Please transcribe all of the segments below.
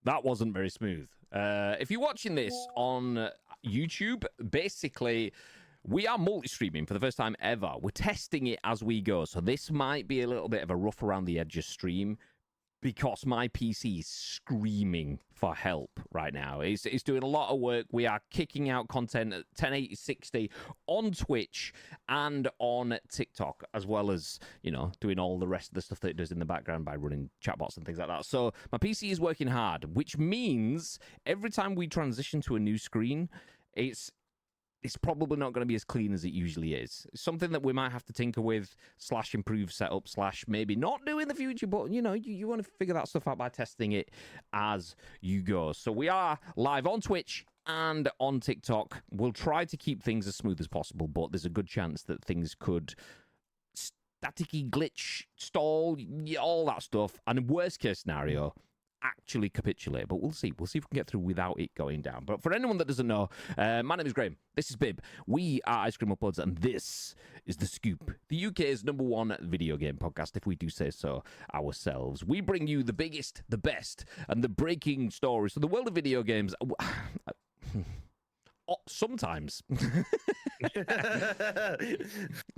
That wasn't very smooth. If you're watching this on YouTube, basically, we are multi-streaming for the first time ever. We're testing it as we go, so this might be a little bit of a rough around the edges stream because my PC is screaming for help right now. It's doing a lot of work. We are kicking out content at 1080 60 on Twitch and on TikTok, as well as, you know, doing all the rest of the stuff that it does in the background by running chatbots and things like that. So my PC is working hard, which means every time we transition to a new screen, it's probably not going to be as clean as it usually is. It's something that we might have to tinker with, / improve setup, / maybe not do in the future, but, you know, you want to figure that stuff out by testing it as you go. So we are live on Twitch and on TikTok. We'll try to keep things as smooth as possible, but there's a good chance that things could staticky, glitch, stall, all that stuff. And in worst case scenario, actually capitulate, but we'll see if we can get through without it going down. But for anyone that doesn't know, my name is Graham, this is Bib, we are Ice Cream Uploads, and this is The Scoop, the UK's #1 video game podcast, if we do say so ourselves. We bring you the biggest, the best, and the breaking stories from the world of video games. Sometimes.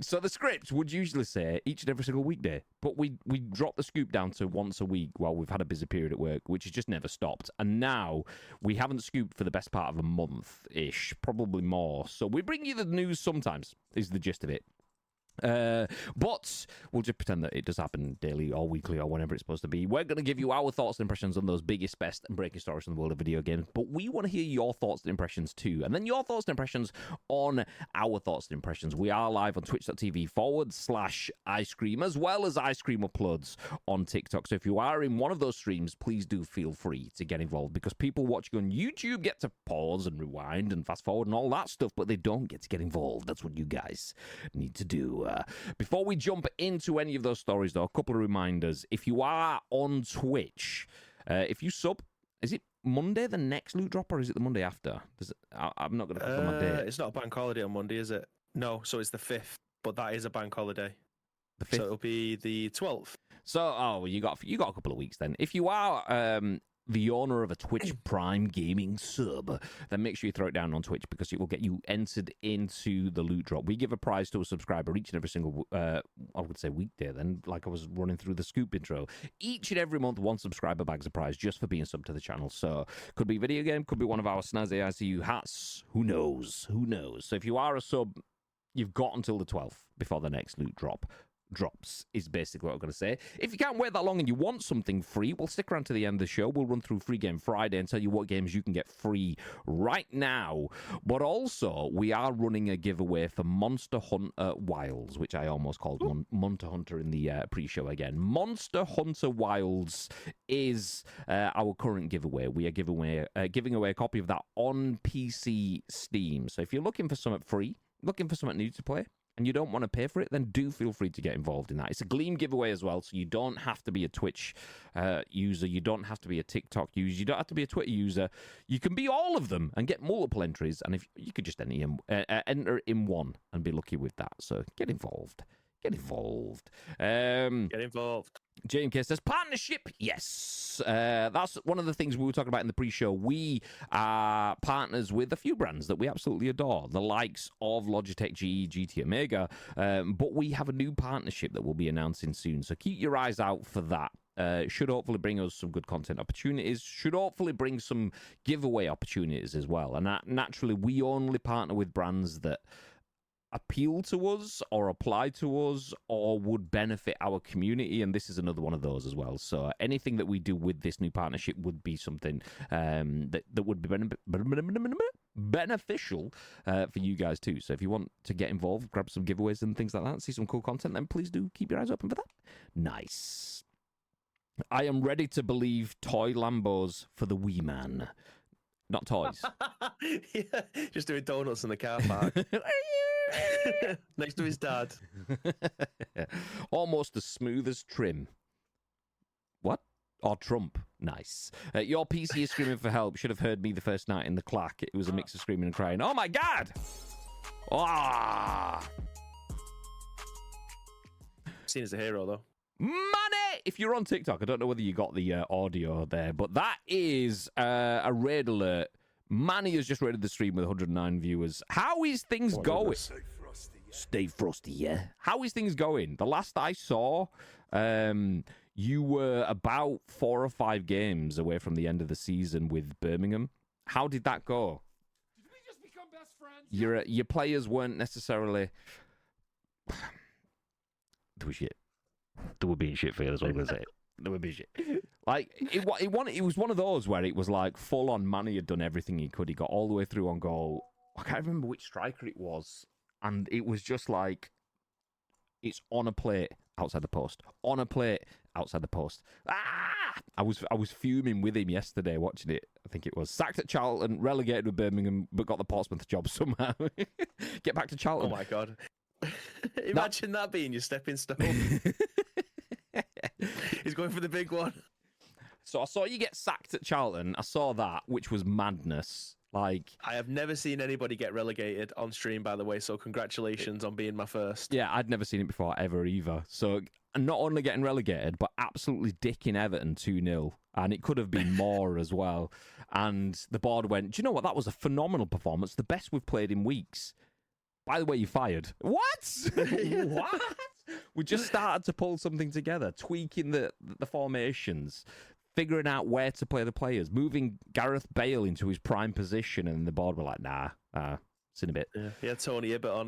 So the script would usually say each and every single weekday, but we dropped the scoop down to once a week while we've had a busy period at work, which has just never stopped. And now we haven't scooped for the best part of a month-ish, probably more. So we bring you the news sometimes, is the gist of it. But we'll just pretend that it does happen daily or weekly or whenever it's supposed to be. We're going to give you our thoughts and impressions on those biggest, best, and breaking stories from the world of video games. But we want to hear your thoughts and impressions too. And then your thoughts and impressions on our thoughts and impressions. We are live on twitch.tv/Ice Cream, as well as Ice Cream Uploads on TikTok. So if you are in one of those streams, please do feel free to get involved, because people watching on YouTube get to pause and rewind and fast forward and all that stuff, but they don't get to get involved. That's what you guys need to do. Before we jump into any of those stories, though, a couple of reminders. If you are on Twitch, if you sub, is it Monday the next loot drop, or is it the Monday after? I'm not going to put on my date. It's not a bank holiday on Monday, is it? No, so it's the 5th, but that is a bank holiday. The 5th? So it'll be the 12th. So, you got a couple of weeks then. If you are the owner of a Twitch Prime Gaming sub, then make sure you throw it down on Twitch, because it will get you entered into the loot drop. We give a prize to a subscriber each and every single, I would say weekday then, like I was running through the Scoop intro. Each and every month, one subscriber bags a prize just for being sub to the channel. So, could be video game, could be one of our snazzy ICU hats. Who knows? So if you are a sub, you've got until the 12th before the next loot drops, is basically what I'm going to say. If you can't wait that long and you want something free, we'll stick around to the end of the show. We'll run through Free Game Friday and tell you what games you can get free right now. But also, we are running a giveaway for Monster Hunter Wilds, which I almost called Monster Hunter in the pre-show again. Monster Hunter Wilds is our current giveaway. We are giving away a copy of that on PC Steam. So if you're looking for something free, looking for something new to play, and you don't want to pay for it, then do feel free to get involved in that. It's a Gleam giveaway as well, so you don't have to be a Twitch user, you don't have to be a TikTok user, you don't have to be a Twitter user. You can be all of them and get multiple entries, and if you could just enter in one and be lucky with that. So get involved. Get involved. JMK says, partnership, yes. That's one of the things we were talking about in the pre-show. We are partners with a few brands that we absolutely adore, the likes of Logitech G, GT Omega, but we have a new partnership that we'll be announcing soon, so keep your eyes out for that. Should hopefully bring us some good content opportunities, should hopefully bring some giveaway opportunities as well. And naturally, we only partner with brands that appeal to us or apply to us or would benefit our community, and this is another one of those as well. So anything that we do with this new partnership would be something that would be beneficial for you guys too. So if you want to get involved, grab some giveaways and things like that, see some cool content, then please do keep your eyes open for that. Nice. I am ready to believe toy Lambos for the wee man. Not toys. Yeah, just doing donuts in the car park. Next to his dad. Almost as smooth as Trim. What? Or Trump. Nice. Your PC is screaming for help. Should have heard me the first night in the clack. It was a mix of screaming and crying. Oh my God! Ah! Seen as a hero, though. Money! if you're on TikTok, I don't know whether you got the audio there, but that is a raid alert. Manny has just raided the stream with 109 viewers. How is things going? Stay frosty, yeah. How is things going? The last I saw, you were about 4 or 5 games away from the end of the season with Birmingham. How did that go? Did we just become best friends? Your players weren't necessarily... They were shit. They were being shit for you, that's what I'm going to say. They were being shit. Like, it was one of those where it was like full-on Manny had done everything he could. He got all the way through on goal. I can't remember which striker it was. And it was just like, it's on a plate outside the post. On a plate outside the post. I was fuming with him yesterday watching it. I think it was. Sacked at Charlton, relegated with Birmingham, but got the Portsmouth job somehow. Get back to Charlton. Oh, my God. Imagine that being your stepping stone. He's going for the big one. So I saw you get sacked at Charlton. I saw that, which was madness. Like, I have never seen anybody get relegated on stream, by the way, so congratulations on being my first. Yeah, I'd never seen it before, ever, either. So not only getting relegated, but absolutely dicking Everton 2-0. And it could have been more as well. And the board went, do you know what? That was a phenomenal performance. The best we've played in weeks. By the way, you fired. What? What? We just started to pull something together, tweaking the formations, figuring out where to play the players, moving Gareth Bale into his prime position, and the board were like, nah, it's in a bit. Yeah, he had Tony Hibbert on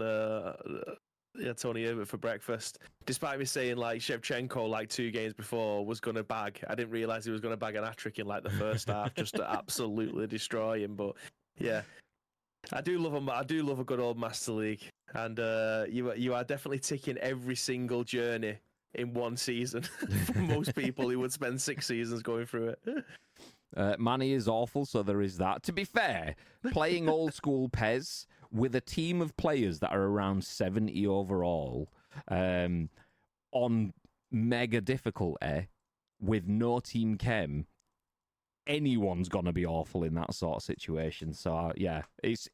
Tony Hibbert for breakfast. Despite me saying like Shevchenko like 2 games before was going to bag, I didn't realise he was going to bag an hat-trick in like the first half just to absolutely destroy him. But yeah, I do love him. I do love a good old Master League, and you are definitely ticking every single journey in one season. For most people who would spend 6 seasons going through it. Manny is awful, so there is that. To be fair, playing old school PES with a team of players that are around 70 overall on mega difficulty with no team chem, anyone's gonna be awful in that sort of situation. So yeah, it's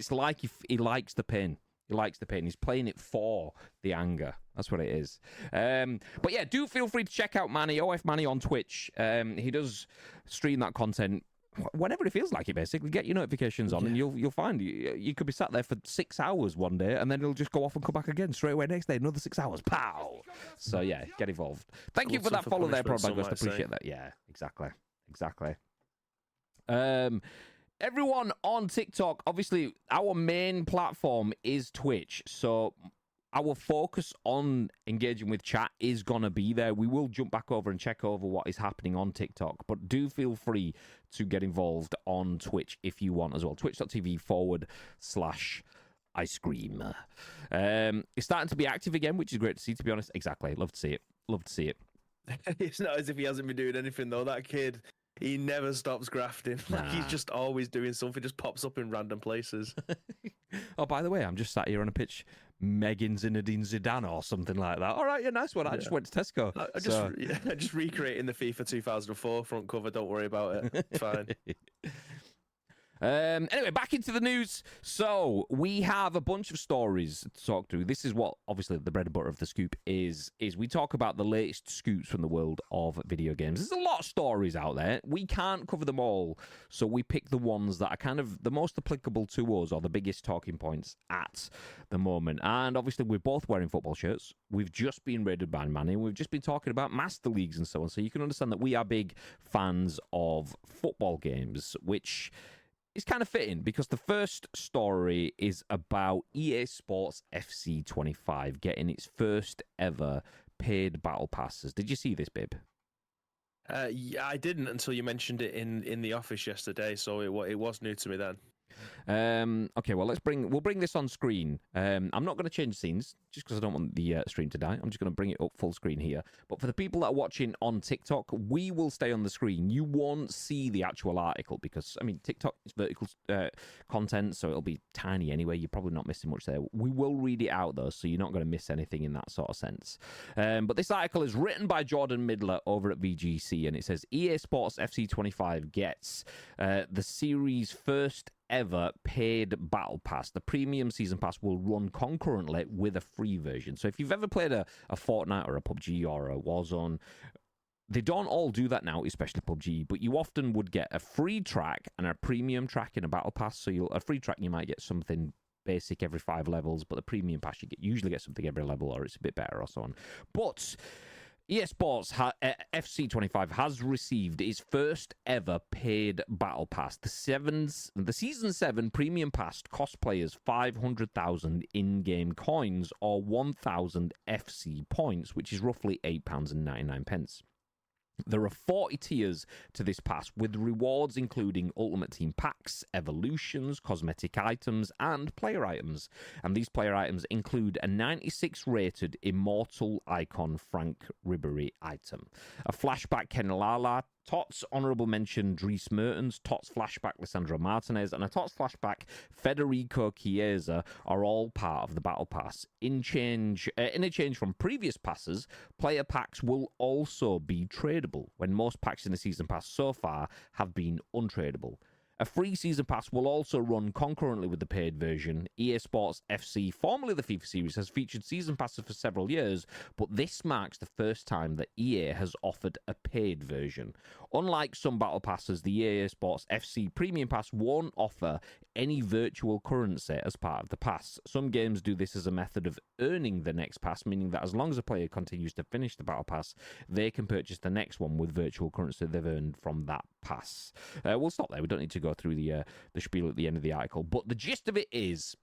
like he likes the pain. He likes the pain. He's playing it for the anger. That's what it is. But yeah, do feel free to check out Manny, OF Manny on Twitch. He does stream that content whenever it feels like it, basically. Get your notifications on and you'll find you could be sat there for 6 hours one day and then it'll just go off and come back again straight away next day, another 6 hours. Pow! So yeah, get involved. Thank you for that follow there, Prod. I appreciate that. Yeah, exactly. Everyone on TikTok, obviously, our main platform is Twitch, so our focus on engaging with chat is going to be there. We will jump back over and check over what is happening on TikTok, but do feel free to get involved on Twitch if you want as well. Twitch.tv/ice cream. It's starting to be active again, which is great to see, to be honest. Exactly. Love to see it. It's not as if he hasn't been doing anything, though. That kid... He never stops grafting. Like he's just always doing something. Just pops up in random places. Oh, by the way, I'm just sat here on a pitch, Megan Zinedine Zidane or something like that. All right, yeah, nice one. I just went to Tesco. I just recreating the FIFA 2004 front cover. Don't worry about it. It's fine. Anyway, back into the news. So we have a bunch of stories to talk through. This is what, obviously, the bread and butter of the scoop is we talk about the latest scoops from the world of video games. There's a lot of stories out there. We can't cover them all, so we pick the ones that are kind of the most applicable to us or the biggest talking points at the moment. And obviously, we're both wearing football shirts. We've just been raided by Manny. We've just been talking about Master Leagues and so on. So you can understand that we are big fans of football games, which... It's kind of fitting because the first story is about EA Sports FC 25 getting its first ever paid battle passes. Did you see this, Bib? Yeah, I didn't until you mentioned it in the office yesterday, so it was new to me then. Okay, well, we'll bring this on screen. I'm not going to change scenes just because I don't want the stream to die. I'm just going to bring it up full screen here. But for the people that are watching on TikTok, we will stay on the screen. You won't see the actual article because, I mean, TikTok is vertical content, so it'll be tiny anyway. You're probably not missing much there. We will read it out, though, so you're not going to miss anything in that sort of sense. But this article is written by Jordan Midler over at VGC, and it says, EA Sports FC 25 gets the series' first ever paid battle pass. The premium season pass will run concurrently with a free version. So if you've ever played a Fortnite or a PUBG or a Warzone, They don't all do that now, especially PUBG, but you often would get a free track and a premium track in a battle pass. So a free track, you might get something basic every 5 levels, but the premium pass, usually get something every level, or it's a bit better, or so on. But EA Sports FC25 has received its first ever paid battle pass. The Season 7 premium pass cost players 500,000 in-game coins, or 1,000 FC points, which is roughly £8.99. There are 40 tiers to this pass, with rewards including Ultimate Team packs, evolutions, cosmetic items, and player items. And these player items include a 96 rated Immortal Icon Frank Ribery item, a flashback Kenlala, Tots honourable mention Dries Mertens, Tots flashback Lissandro Martinez, and a Tots flashback Federico Chiesa are all part of the battle pass. In a change from previous passes, player packs will also be tradable, when most packs in the season pass so far have been untradable. A free season pass will also run concurrently with the paid version. EA Sports FC, formerly the FIFA series, has featured season passes for several years, but this marks the first time that EA has offered a paid version. Unlike some battle passes, the EA Sports FC Premium Pass won't offer any virtual currency as part of the pass. Some games do this as a method of earning the next pass, meaning that as long as a player continues to finish the battle pass, they can purchase the next one with virtual currency they've earned from that pass. We'll stop there. We don't need to go through the spiel at the end of the article, but the gist of it is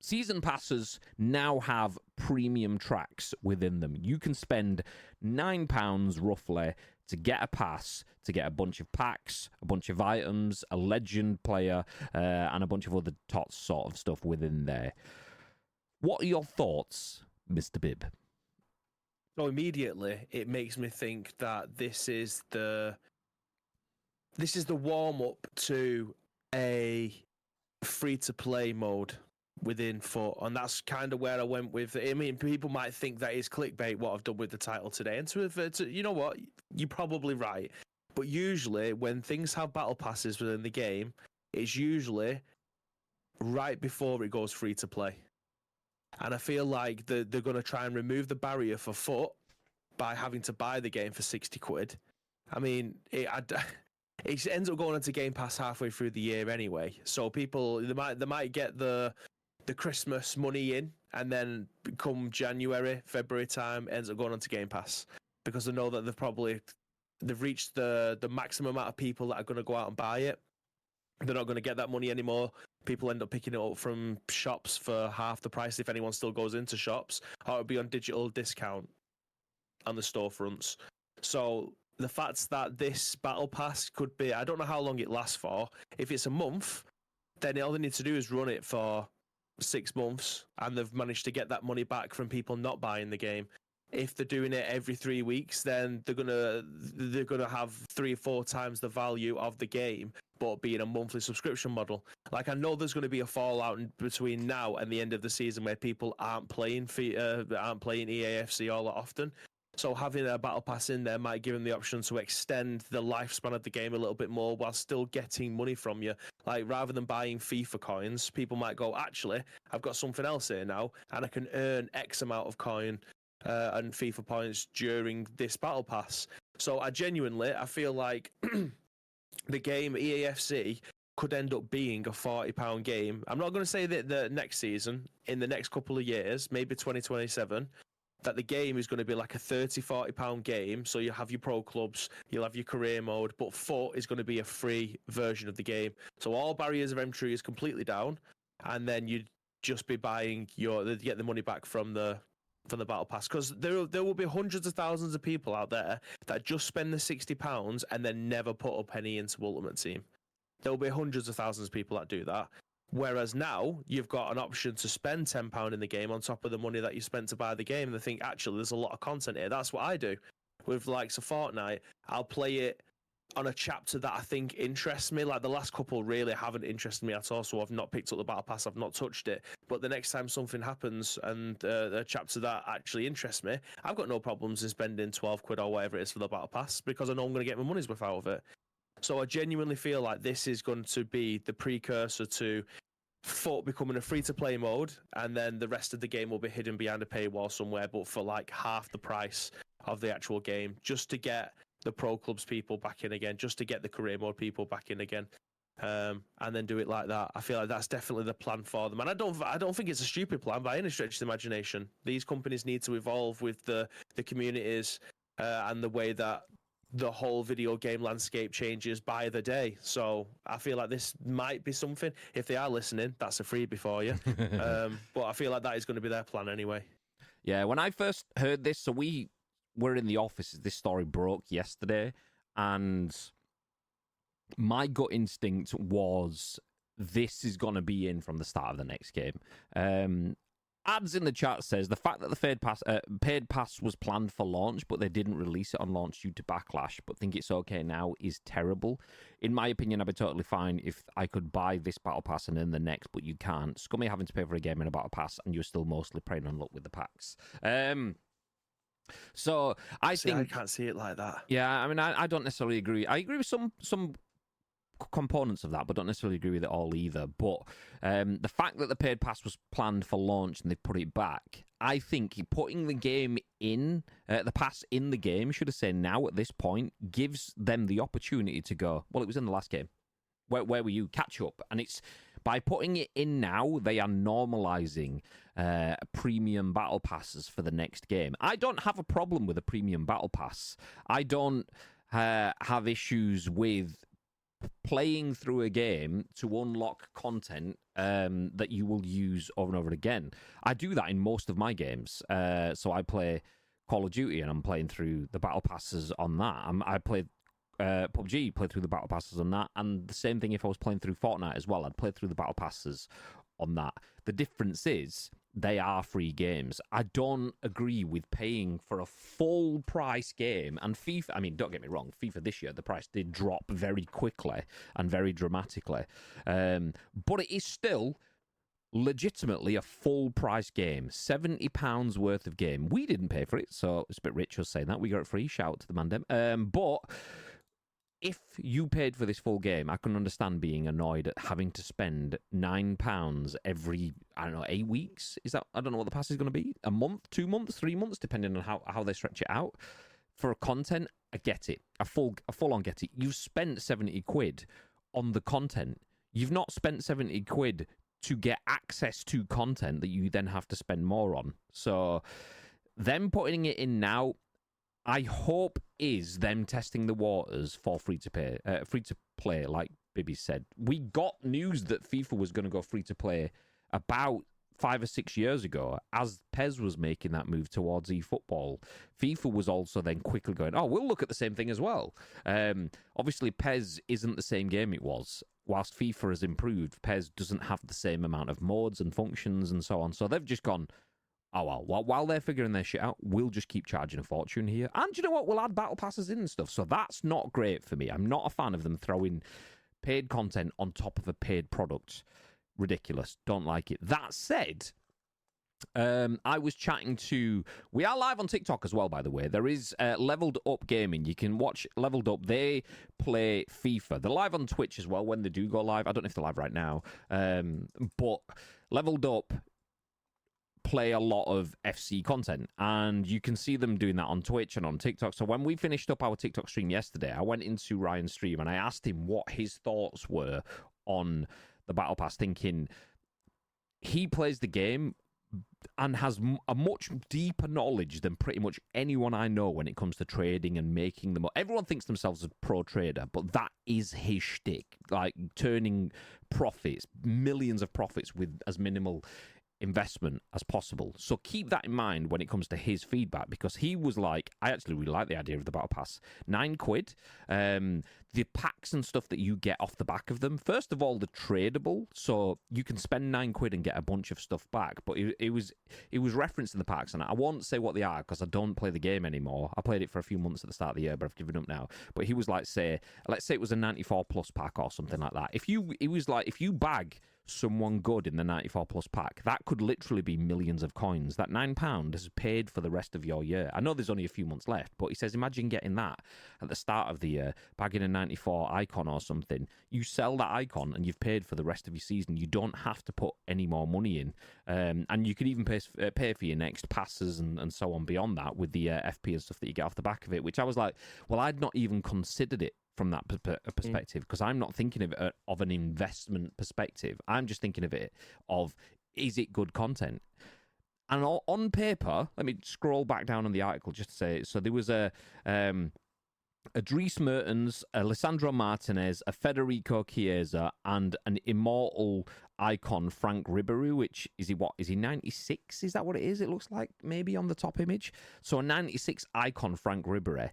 season passes now have premium tracks within them. You can spend £9 roughly to get a pass, to get a bunch of packs, a bunch of items, a legend player, and a bunch of other tots sort of stuff within there. What are your thoughts, Mr. Bibb? So immediately, it makes me think that this is the warm-up to a free-to-play mode within FUT, and that's kind of where I went with it. I mean, people might think that is clickbait, what I've done with the title today, and to you know what, you're probably right. But usually, when things have battle passes within the game, it's usually right before it goes free-to-play. And I feel like they're going to try and remove the barrier for FUT by having to buy the game for 60 quid. I mean, it ends up going into Game Pass halfway through the year anyway. So people, they might get the Christmas money in, and then come January, February time, ends up going onto Game Pass, because they know that they've reached the maximum amount of people that are going to go out and buy it. They're not going to get that money anymore. People end up picking it up from shops for half the price if anyone still goes into shops, or it'll be on digital discount on the storefronts. So the fact that this battle pass could be, I don't know how long it lasts for. If it's a month, then all they need to do is run it for 6 months, and they've managed to get that money back from people not buying the game. If they're doing it every 3 weeks, then they're gonna have 3 or 4 times the value of the game, but being a monthly subscription model. Like, I know there's going to be a fallout between now and the end of the season where people aren't playing EAFC all that often. So having a battle pass in there might give them the option to extend the lifespan of the game a little bit more while still getting money from you. Like, rather than buying FIFA coins, people might go, actually, I've got something else here now, and I can earn X amount of coin and FIFA points during this battle pass. So I feel like the game EAFC could end up being a £40 game. I'm not going to say that the next season, in the next couple of years, maybe 2027, that the game is going to be like a £30-40 game. So you have your pro clubs, you'll have your career mode, but FUT is going to be a free version of the game. So all barriers of entry is completely down, and then you'd just be buying get the money back from the battle pass, because there will be hundreds of thousands of people out there that just spend the £60 and then never put a penny into Ultimate Team. There will be hundreds of thousands of people that do that. Whereas now you've got an option to spend £10 in the game on top of the money that you spent to buy the game, and they think, actually, there's a lot of content here. That's what I do with likes of Fortnite. I'll play it on a chapter that I think interests me. Like, the last couple really haven't interested me at all, so I've not picked up the battle pass, I've not touched it. But the next time something happens and a chapter that actually interests me, I've got no problems in spending 12 quid or whatever it is for the battle pass, because I know I'm going to get my money's worth out of it. So I genuinely feel like this is going to be the precursor to FUT becoming a free-to-play mode, and then the rest of the game will be hidden behind a paywall somewhere, but for like half the price of the actual game, just to get the pro clubs people back in again, just to get the career mode people back in again. And then do it like that. I feel like that's definitely the plan for them, and I don't think it's a stupid plan by any stretch of the imagination. These companies need to evolve with the communities and the way that the whole video game landscape changes by the day. So I feel like this might be something. If they are listening, that's a freebie for you. But I feel like that is going to be their plan anyway. Yeah, when I first heard this, so we were in the office. This story broke yesterday, and my gut instinct was this is going to be in from the start of the next game. Ads in the chat says the fact that the paid pass was planned for launch, but they didn't release it on launch due to backlash, but think it's okay now is terrible. In my opinion, I'd be totally fine if I could buy this battle pass and then the next, but you can't. Scummy having to pay for a game and a battle pass, and you're still mostly praying on luck with the packs. So I think I can't see it like that. Yeah, I mean, I don't necessarily agree. I agree with some components of that, but don't necessarily agree with it all either. But the fact that the paid pass was planned for launch and they put it back, I think putting the game in, the pass in the game, should have said now at this point, gives them the opportunity to go, well, it was in the last game. Where were you? Catch up. And it's by putting it in now, they are normalizing premium battle passes for the next game. I don't have a problem with a premium battle pass. I don't have issues with playing through a game to unlock content that you will use over and over again. I do that in most of my games. So I play Call of Duty and I'm playing through the battle passes on that. I play PUBG, play through the battle passes on that. And the same thing if I was playing through Fortnite as well. I'd play through the battle passes on that. The difference is they are free games. I don't agree with paying for a full price game. And FIFA, I mean, don't get me wrong, FIFA this year, the price did drop very quickly and very dramatically. But it is still legitimately a full price game. £70 worth of game. We didn't pay for it, so it's a bit rich us saying that. We got it free. Shout out to the Mandem. But if you paid for this full game, I can understand being annoyed at having to spend £9 every, 8 weeks. Is that, I don't know what the pass is going to be. A month, 2 months, 3 months, depending on how they stretch it out. For content, I get it. I full on get it. You've spent £70 on the content. You've not spent £70 to get access to content that you then have to spend more on. So them putting it in now, I hope is them testing the waters for free to play, like Bibby said. We got news that FIFA was going to go free to play about 5 or 6 years ago, as PES was making that move towards eFootball. FIFA was also then quickly going, oh, we'll look at the same thing as well. Obviously, PES isn't the same game it was. Whilst FIFA has improved, PES doesn't have the same amount of modes and functions and so on. So they've just gone, oh, well, while they're figuring their shit out, we'll just keep charging a fortune here. And you know what? We'll add battle passes in and stuff. So that's not great for me. I'm not a fan of them throwing paid content on top of a paid product. Ridiculous. Don't like it. That said, I was chatting to... We are live on TikTok as well, by the way. There is Leveled Up Gaming. You can watch Leveled Up. They play FIFA. They're live on Twitch as well when they do go live. I don't know if they're live right now. But Leveled Up play a lot of FC content, and you can see them doing that on Twitch and on TikTok. So when we finished up our TikTok stream yesterday, I went into Ryan's stream and I asked him what his thoughts were on the Battle Pass, thinking he plays the game and has a much deeper knowledge than pretty much anyone I know when it comes to trading and making them. Everyone thinks themselves as a pro trader, but that is his shtick, like turning profits, millions of profits with as minimal investment as possible. So keep that in mind when it comes to his feedback, because he was like, I actually really like the idea of the Battle Pass. £9. The packs and stuff that you get off the back of them, first of all, they're tradable, so you can spend £9 and get a bunch of stuff back. But it was referenced in the packs, and I won't say what they are because I don't play the game anymore. I played it for a few months at the start of the year, but I've given up now. But he was like, let's say it was a 94 plus pack or something like that. If you bag someone good in the 94 plus pack, that could literally be millions of coins. That £9 is paid for the rest of your year. I know there's only a few months left, but he says imagine getting that at the start of the year, bagging a 94 icon or something. You sell that icon and you've paid for the rest of your season. You don't have to put any more money in. And you could even pay for your next passes and so on beyond that with the FP and stuff that you get off the back of it, which I was like, well, I'd not even considered it from that perspective, because I'm not thinking of it of an investment perspective. I'm just thinking of it of, is it good content? And on paper, let me scroll back down on the article just to say, so there was a Dries Mertens, a Lissandro Martinez, a Federico Chiesa, and an immortal icon, Frank Ribery, which is he 96? Is that what it is? It looks like maybe on the top image. So a 96 icon, Frank Ribery,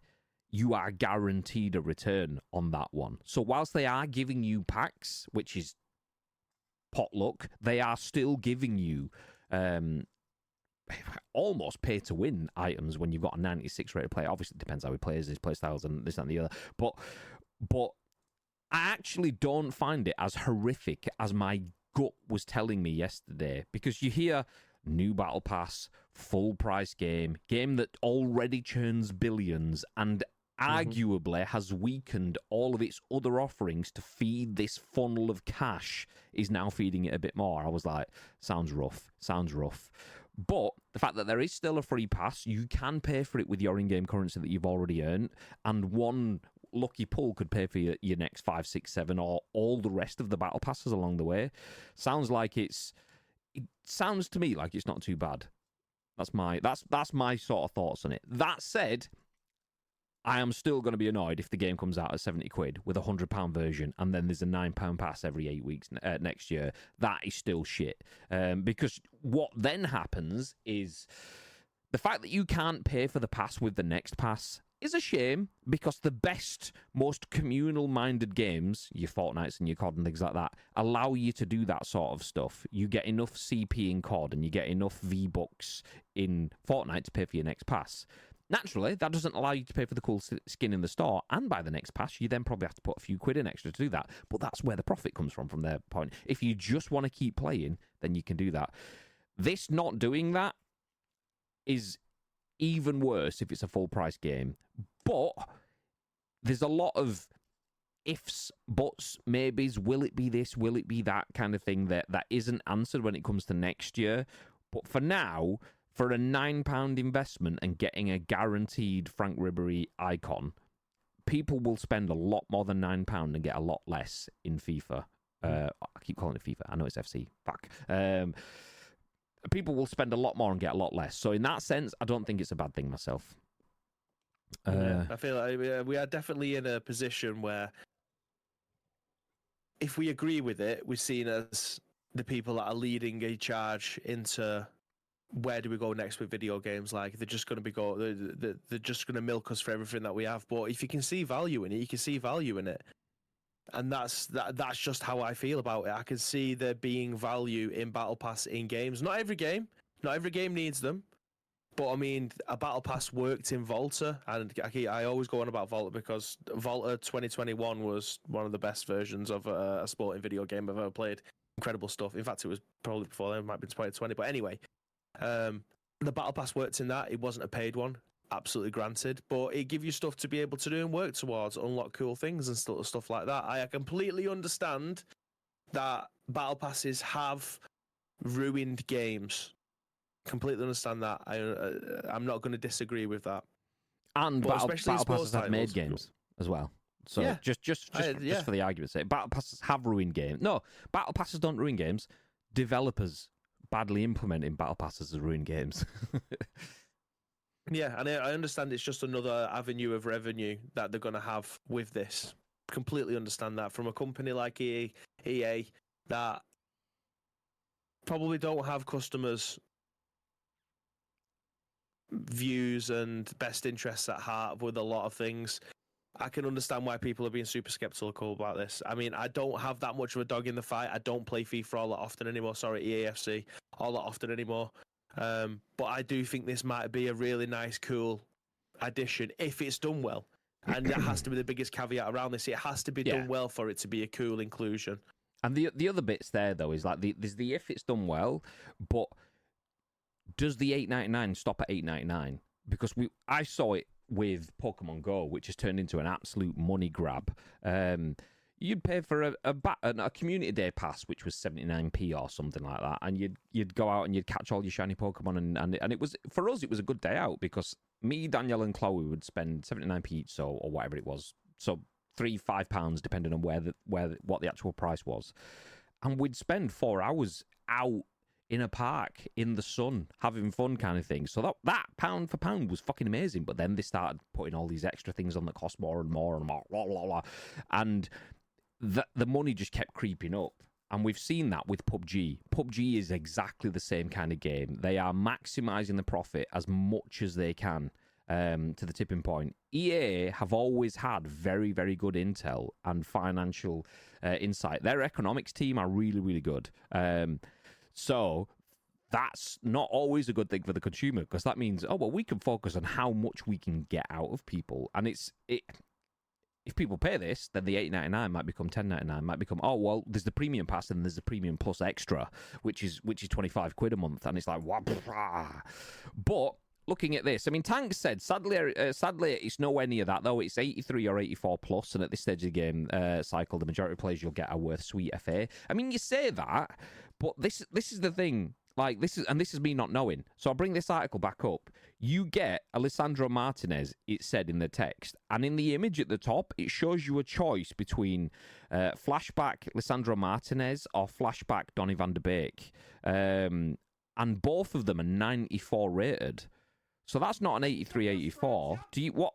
you are guaranteed a return on that one. So whilst they are giving you packs, which is potluck, they are still giving you almost pay-to-win items when you've got a 96 rated player. Obviously, it depends how he plays, his play styles, and this and the other. But I actually don't find it as horrific as my gut was telling me yesterday, because you hear new battle pass, full price game that already churns billions and arguably has weakened all of its other offerings to feed this funnel of cash, is now feeding it a bit more. I was like, sounds rough. But the fact that there is still a free pass, you can pay for it with your in-game currency that you've already earned, and one lucky pull could pay for your next 5, 6, 7, or all the rest of the battle passes along the way. It sounds to me like it's not too bad. That's my sort of thoughts on it. That said, I am still going to be annoyed if the game comes out at 70 quid with a £100 version and then there's a £9 pass every 8 weeks next year. That is still shit. Because what then happens is the fact that you can't pay for the pass with the next pass is a shame, because the best, most communal-minded games, your Fortnites and your COD and things like that, allow you to do that sort of stuff. You get enough CP in COD and you get enough V-Bucks in Fortnite to pay for your next pass. Naturally, that doesn't allow you to pay for the cool skin in the store and buy the next pass. You then probably have to put a few quid in extra to do that. But that's where the profit comes from their point. If you just want to keep playing, then you can do that. This not doing that is even worse if it's a full price game. But there's a lot of ifs, buts, maybes, will it be this, will it be that kind of thing that isn't answered when it comes to next year. But for now, for a £9 investment and getting a guaranteed Frank Ribery icon, people will spend a lot more than £9 and get a lot less in FIFA. I keep calling it FIFA. I know it's FC. Fuck. People will spend a lot more and get a lot less. So in that sense, I don't think it's a bad thing myself. I feel like we are definitely in a position where if we agree with it, we're seen as the people that are leading a charge into where do we go next with video games. Like, they're just going to they're just going to milk us for everything that we have. But if you can see value in it, you can see value in it. And that's just how I feel about it. I can see there being value in Battle Pass in games. Not every game needs them. But I mean, a Battle Pass worked in Volta, and I always go on about Volta because Volta 2021 was one of the best versions of a sporting video game I've ever played. Incredible stuff. In fact, it was probably before then, it might have been 2020. But anyway, the Battle Pass worked in that. It wasn't a paid one, absolutely granted, but it gives you stuff to be able to do and work towards, unlock cool things and stuff like that. I completely understand that Battle Passes have ruined games. Completely understand that. I'm not going to disagree with that. And Battle Passes have made games as well. So yeah. just for the argument's sake, Battle Passes have ruined games. No, Battle Passes don't ruin games. Developers badly implementing Battle Passes has ruined games. Yeah, and I understand it's just another avenue of revenue that they're going to have with this. Completely understand that from a company like EA that probably don't have customers' views and best interests at heart with a lot of things. I can understand why people are being super skeptical about this. I mean, I don't have that much of a dog in the fight. I don't play FIFA all that often anymore. Sorry, EAFC all that often anymore. But I do think this might be a really nice, cool addition if it's done well. And that has to be the biggest caveat around this. It has to be done well for it to be a cool inclusion. And the other bits there though is like there's the if it's done well, but does the $8.99 stop at $8.99? Because I saw it with Pokemon Go, which has turned into an absolute money grab. You'd pay for a community day pass, which was 79p or something like that, and you'd go out and you'd catch all your shiny Pokemon, and it was, for us, it was a good day out because me, Daniel, and Chloe would spend 79p each, or whatever it was, so £3-5 depending on what the actual price was, and we'd spend 4 hours out in a park in the sun having fun, kind of thing. So that pound for pound was fucking amazing. But then they started putting all these extra things on that cost more and more and more, blah, blah, blah. And the money just kept creeping up. And we've seen that with PUBG. PUBG is exactly the same kind of game. They are maximizing the profit as much as they can, to the tipping point. EA have always had very, very good intel and financial insight. Their economics team are really, really good. So that's not always a good thing for the consumer, because that means, we can focus on how much we can get out of people. And if people pay this, then the $8.99 might become $10.99, might become, there's the premium pass and there's the premium plus extra, which is £25 a month. And it's like, but looking at this, I mean, Tank said, sadly, it's nowhere near that, though. It's 83 or 84 plus, and at this stage of the game cycle, the majority of players you'll get are worth sweet FA. I mean, you say that, but this is the thing. Like, this is me not knowing. So I'll bring this article back up. You get Alessandro Martinez, it said in the text, and in the image at the top, it shows you a choice between flashback Alessandro Martinez or flashback Donny van de Beek. And both of them are 94 rated. So that's not an 83, 84.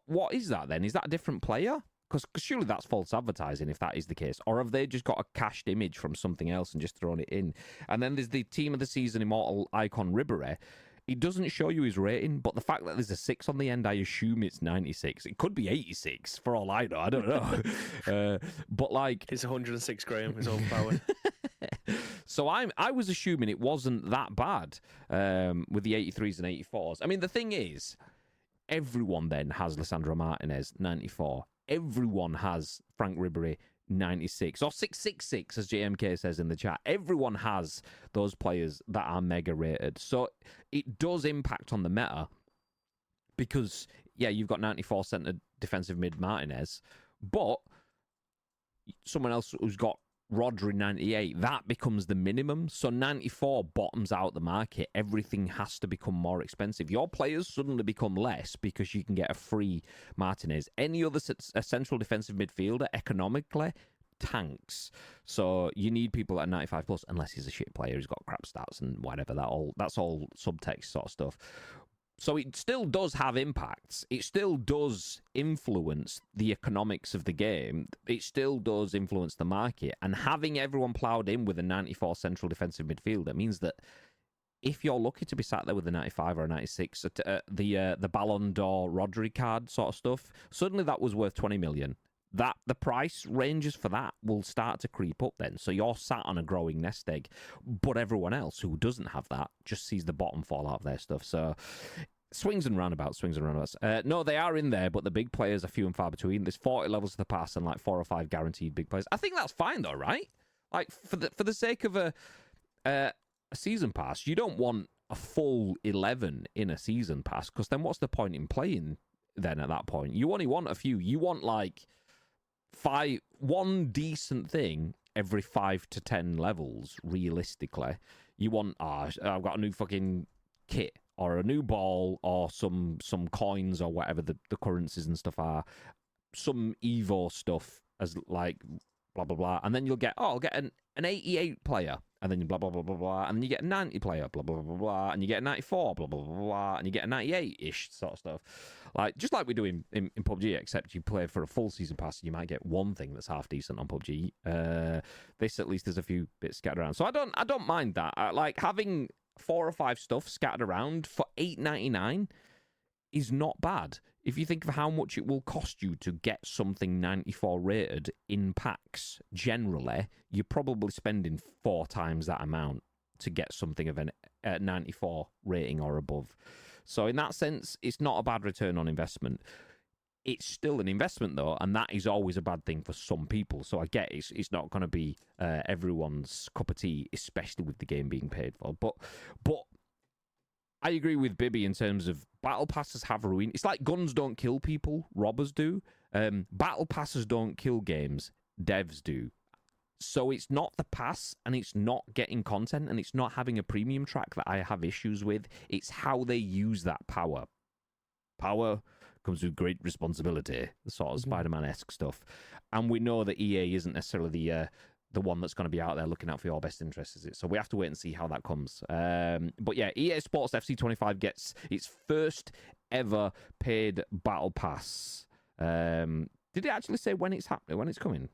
What is that then? Is that a different player? Because surely that's false advertising if that is the case. Or have they just got a cached image from something else and just thrown it in? And then there's the Team of the Season Immortal icon Ribery. It doesn't show you his rating, but the fact that there's a 6 on the end, I assume it's 96. It could be 86 for all I know. I don't know. But like... It's 106 Graham, his own power. So I was assuming it wasn't that bad with the 83s and 84s. I mean, the thing is, everyone then has Lissandro Martinez, 94. Everyone has Frank Ribery, 96, or 666, as JMK says in the chat. Everyone has those players that are mega rated. So it does impact on the meta because, yeah, you've got 94 centre defensive mid Martinez, but someone else who's got Rodri 98, that becomes the minimum. So 94 bottoms out the market. Everything has to become more expensive. Your players suddenly become less because you can get a free Martinez. Any other central defensive midfielder economically tanks. So you need people at 95 plus, unless he's a shit player, he's got crap stats and whatever. That's all subtext sort of stuff. So it still does have impacts. It still does influence the economics of the game. It still does influence the market. And having everyone ploughed in with a 94 central defensive midfielder means that if you're lucky to be sat there with a 95 or a 96, the Ballon d'Or Rodri card sort of stuff, suddenly that was worth 20 million. That the price ranges for that will start to creep up then. So you're sat on a growing nest egg, but everyone else who doesn't have that just sees the bottom fall out of their stuff. So swings and roundabouts. No, they are in there, but the big players are few and far between. There's 40 levels to the pass and like 4 or 5 guaranteed big players. I think that's fine though, right? Like for the sake of a season pass, you don't want a full 11 in a season pass, because then what's the point in playing then at that point? You only want a few. You want like one decent thing every 5 to 10 levels, realistically. You want, I've got a new fucking kit, or a new ball, or some coins, or whatever the currencies and stuff are. Some Evo stuff, as like, blah, blah, blah. And then you'll get, I'll get an 88 player, and then blah, blah, blah, blah, blah. And then you get a 90 player, blah, blah, blah, blah. And you get a 94, blah, blah, blah, blah. And you get a 98-ish sort of stuff. Like, just like we do in PUBG, except you play for a full season pass, and you might get one thing that's half decent on PUBG. This, at least, there's a few bits scattered around. So I don't mind that. Like, having 4 or 5 stuff scattered around for $8.99 is not bad. If you think of how much it will cost you to get something 94 rated in packs, generally, you're probably spending 4 times that amount to get something of a 94 rating or above. So in that sense, it's not a bad return on investment. It's still an investment, though, and that is always a bad thing for some people. So I get it's not going to be everyone's cup of tea, especially with the game being paid for. But I agree with Bibby in terms of battle passes have ruined. It's like guns don't kill people, robbers do. Battle passes don't kill games, devs do. So it's not the pass, and it's not getting content, and it's not having a premium track that I have issues with. It's how they use that power. Power comes with great responsibility, the sort of Spider-Man-esque stuff. And we know that EA isn't necessarily the one that's going to be out there looking out for your best interests, is it? So we have to wait and see how that comes. But yeah, EA Sports FC 25 gets its first ever paid battle pass. Did it actually say when it's happening, when it's coming?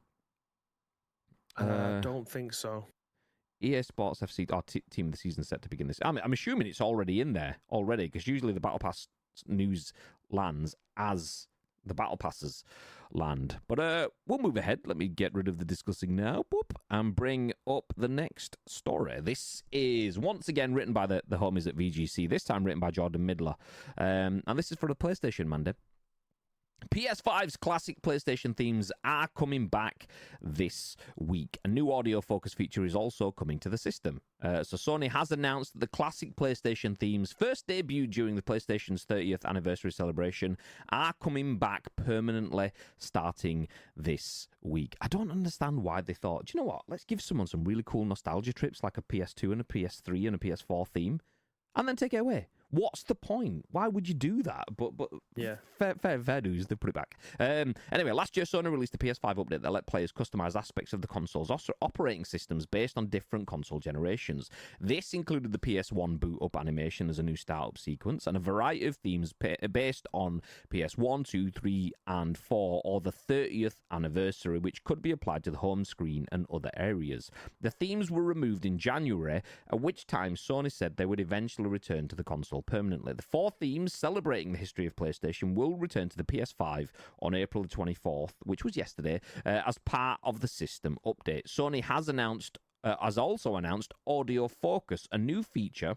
I don't think so. EA Sports FC, team of the season set to begin this. I'm assuming it's already in there already, because usually the battle pass news lands as the battle passes land. But we'll move ahead. Let me get rid of the discussing now, and bring up the next story. This is once again written by the homies at VGC, this time written by Jordan Midler. And this is for the PlayStation, Mandy. PS5's classic PlayStation themes are coming back this week. A new audio focus feature is also coming to the system. So Sony has announced that the classic PlayStation themes, first debuted during the PlayStation's 30th anniversary celebration, are coming back permanently starting this week. I don't understand why they thought, do you know what, let's give someone some really cool nostalgia trips like a PS2 and a PS3 and a PS4 theme, and then take it away. What's the point? Why would you do that? But yeah, fair dues, they put it back. Anyway, last year Sony released a PS5 update that let players customize aspects of the console's operating systems based on different console generations. This included the PS1 boot up animation as a new startup sequence and a variety of themes based on PS1, 2, 3, and 4, or the 30th anniversary, which could be applied to the home screen and other areas. The themes were removed in January, at which time Sony said they would eventually return to the console permanently. The 4 themes celebrating the history of PlayStation will return to the PS5 on April the 24th, which was yesterday, as part of the system update. Sony has also announced Audio Focus, a new feature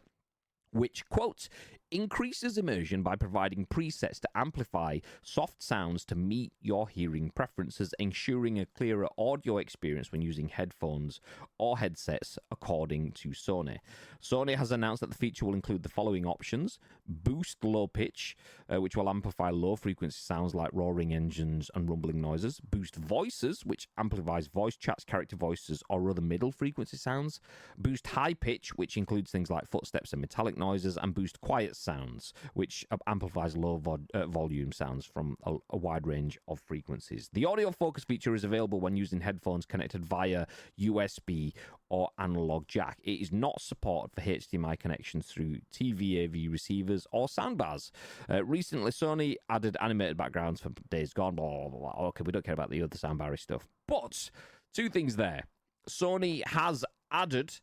which, quote, increases immersion by providing presets to amplify soft sounds to meet your hearing preferences, ensuring a clearer audio experience when using headphones or headsets, according to Sony. Sony has announced that the feature will include the following options: boost low pitch, which will amplify low frequency sounds like roaring engines and rumbling noises; boost voices, which amplifies voice chats, character voices, or other middle frequency sounds; boost high pitch, which includes things like footsteps and metallic noises; and boost quiet sounds, which amplifies low volume sounds from a wide range of frequencies. The audio focus feature is available when using headphones connected via USB or analog jack. It is not supported for HDMI connections through TV AV receivers or soundbars. Recently, Sony added animated backgrounds for Days Gone. Blah, blah, blah. Okay, we don't care about the other soundbar stuff. But 2 things there. Sony has added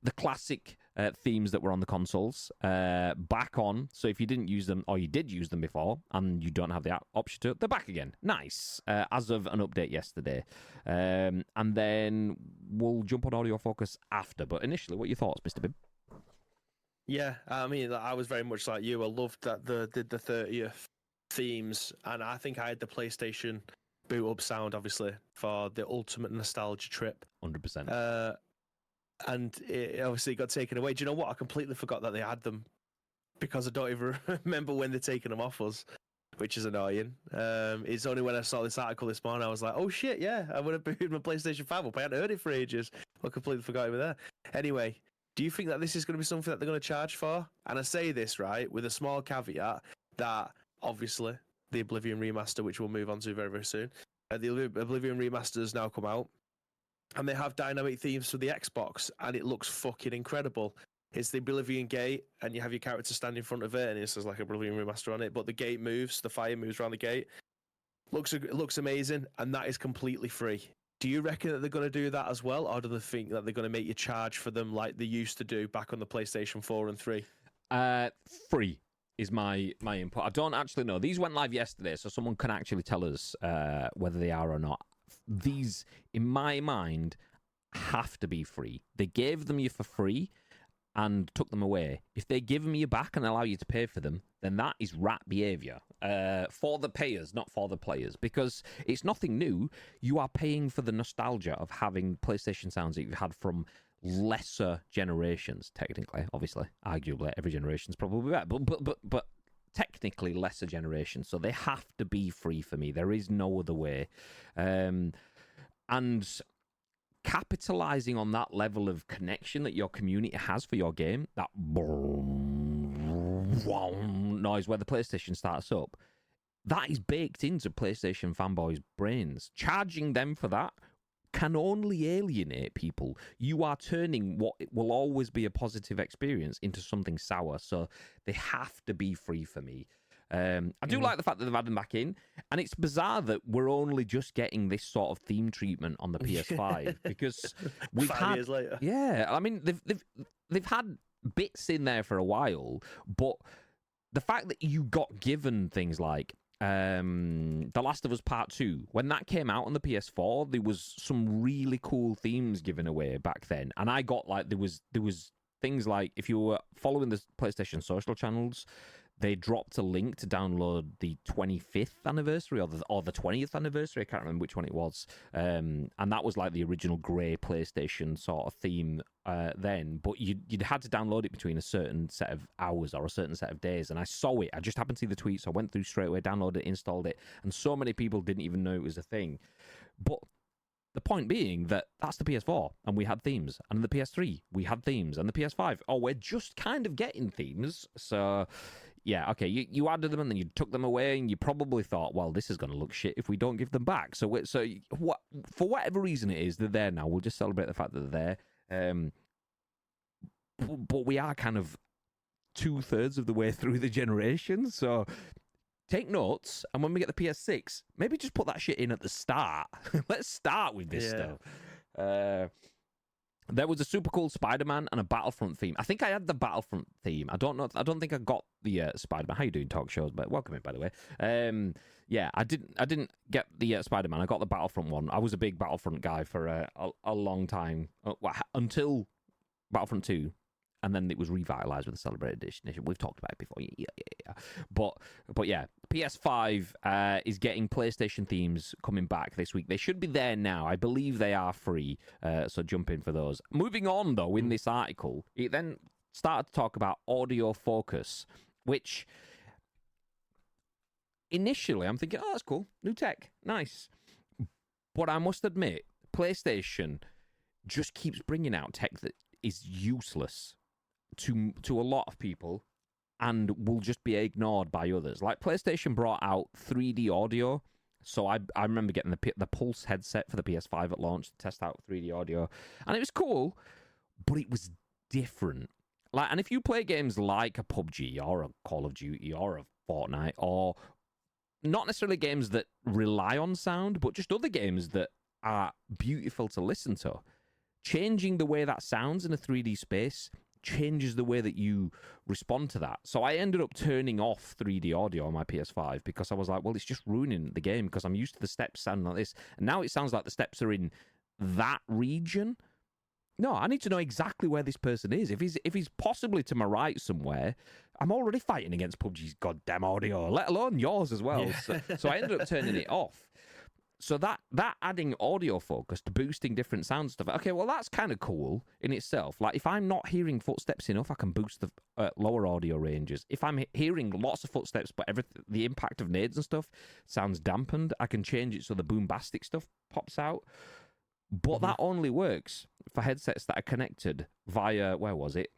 the classic themes that were on the consoles back on. So if you didn't use them, or you did use them before, and you don't have the option to, they're back again. Nice. As of an update yesterday. And then we'll jump on Audio Focus after. But initially, what are your thoughts, Mr. Bib? Yeah, I mean, I was very much like you. I loved that did the 30th themes, and I think I had the PlayStation boot up sound, obviously, for the ultimate nostalgia trip. 100%. And it obviously got taken away. Do you know what? I completely forgot that they had them, because I don't even remember when they're taking them off us, which is annoying. It's only when I saw this article this morning I was like, oh shit, yeah, I would have booted my PlayStation 5 up. I hadn't heard it for ages. I completely forgot it was there. Anyway, do you think that this is going to be something that they're going to charge for? And I say this, right, with a small caveat that obviously the Oblivion remaster, which we'll move on to very, very soon, the Oblivion remaster has now come out. And they have dynamic themes for the Xbox, and it looks fucking incredible. It's the Oblivion gate, and you have your character stand in front of it, and it says like Oblivion remaster on it. But the gate moves, the fire moves around the gate. It looks amazing, and that is completely free. Do you reckon that they're going to do that as well, or do they think that they're going to make you charge for them like they used to do back on the PlayStation 4 and 3? Free is my input. I don't actually know. These went live yesterday, so someone can actually tell us whether they are or not. These, in my mind, have to be free. They gave them you for free, and took them away, if they give them you back and allow you to pay for them, then that is rat behaviour for the payers, not for the players, because it's nothing new. You are paying for the nostalgia of having PlayStation sounds that you've had from lesser generations, technically. Obviously, arguably, every generation's probably better, but technically lesser generations, so they have to be free for me. There is no other way. And capitalizing on that level of connection that your community has for your game, that noise where the PlayStation starts up, that is baked into PlayStation fanboys' brains. Charging them for that can only alienate people. You are turning what will always be a positive experience into something sour, so they have to be free for me. I do like the fact that they've had them back in, and it's bizarre that we're only just getting this sort of theme treatment on the PS5 because we've 5 years later. Yeah, I mean they've had bits in there for a while, but the fact that you got given things like The Last of Us Part 2, when that came out on the PS4, there was some really cool themes given away back then, and I got like there was things like, if you were following the PlayStation social channels, they dropped a link to download the 25th anniversary or the 20th anniversary. I can't remember which one it was. And that was like the original grey PlayStation sort of theme then. But you'd had to download it between a certain set of hours or a certain set of days. And I saw it. I just happened to see the tweet, so I went through straight away, downloaded it, installed it. And so many people didn't even know it was a thing. But the point being that that's the PS4, and we had themes. And the PS3, we had themes. And the PS5, we're just kind of getting themes. So... yeah, okay, you added them and then you took them away, and you probably thought, well, this is going to look shit if we don't give them back. So for whatever reason it is, they're there now. We'll just celebrate the fact that they're there. But we are kind of 2/3 of the way through the generation, so take notes. And when we get the PS6, maybe just put that shit in at the start. Let's start with this stuff. There was a super cool Spider-Man and a Battlefront theme. I think I had the Battlefront theme. I don't know. I don't think I got the Spider-Man. How you doing, talk shows? But welcome in, by the way. Yeah, I didn't get the Spider-Man. I got the Battlefront one. I was a big Battlefront guy for a long time, until Battlefront 2. And then it was revitalized with the Celebrated Edition. We've talked about it before. Yeah. But yeah, PS5 is getting PlayStation themes coming back this week. They should be there now. I believe they are free, so jump in for those. Moving on, though, in this article, it then started to talk about audio focus, which initially I'm thinking, that's cool. New tech. Nice. But I must admit, PlayStation just keeps bringing out tech that is useless to a lot of people and will just be ignored by others. Like PlayStation brought out 3D audio, so I remember getting the Pulse headset for the PS5 at launch to test out 3D audio, and it was cool, but it was different. Like, and if you play games like a PUBG or a Call of Duty or a Fortnite, or not necessarily games that rely on sound, but just other games that are beautiful to listen to, changing the way that sounds in a 3D space changes the way that you respond to that. So I ended up turning off 3D audio on my PS5 because I was like, well, it's just ruining the game because I'm used to the steps sounding like this. And now it sounds like the steps are in that region. No, I need to know exactly where this person is. If he's possibly to my right somewhere, I'm already fighting against PUBG's goddamn audio, let alone yours as well. Yeah. So I ended up turning it off. So that adding audio focus to boosting different sound stuff, okay, well, that's kind of cool in itself. Like, if I'm not hearing footsteps enough, I can boost the lower audio ranges. If I'm hearing lots of footsteps, but the impact of nades and stuff sounds dampened, I can change it so the boombastic stuff pops out. But that only works for headsets that are connected via, where was it?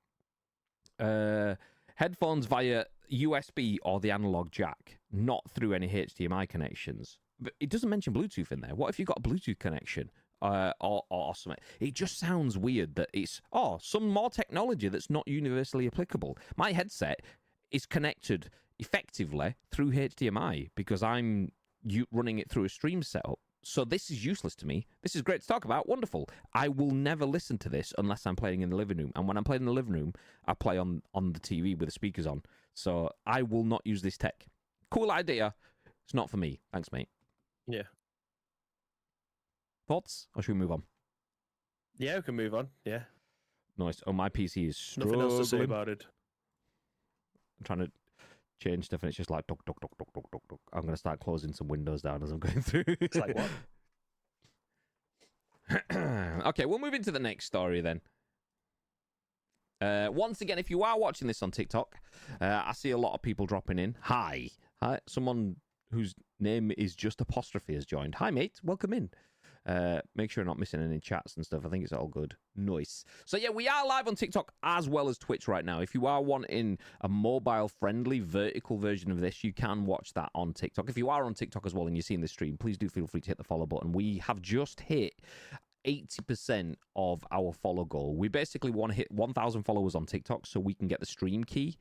Headphones via USB or the analog jack, not through any HDMI connections. But it doesn't mention Bluetooth in there. What if you've got a Bluetooth connection or something? It just sounds weird that it's, some more technology that's not universally applicable. My headset is connected effectively through HDMI because I'm running it through a stream setup. So this is useless to me. This is great to talk about. Wonderful. I will never listen to this unless I'm playing in the living room. And when I'm playing in the living room, I play on the TV with the speakers on. So I will not use this tech. Cool idea. It's not for me. Thanks, mate. Yeah. Thoughts? Or should we move on? Yeah, we can move on. Yeah. Nice. Oh, my PC is struggling. Nothing else to say about it. I'm trying to change stuff, and it's just like, duck, duck, duck, duck, duck, duck, duck. I'm going to start closing some windows down as I'm going through. It's like, what? Okay, we'll move into the next story then. Once again, if you are watching this on TikTok, I see a lot of people dropping in. Hi. Someone whose name is just apostrophe has joined. Hi, mate. Welcome in. Make sure you're not missing any chats and stuff. I think it's all good. Nice. So yeah, we are live on TikTok as well as Twitch right now. If you are wanting a mobile-friendly vertical version of this, you can watch that on TikTok. If you are on TikTok as well and you're seeing this stream, please do feel free to hit the follow button. We have just hit 80% of our follow goal. We basically want to hit 1,000 followers on TikTok so we can get the stream key.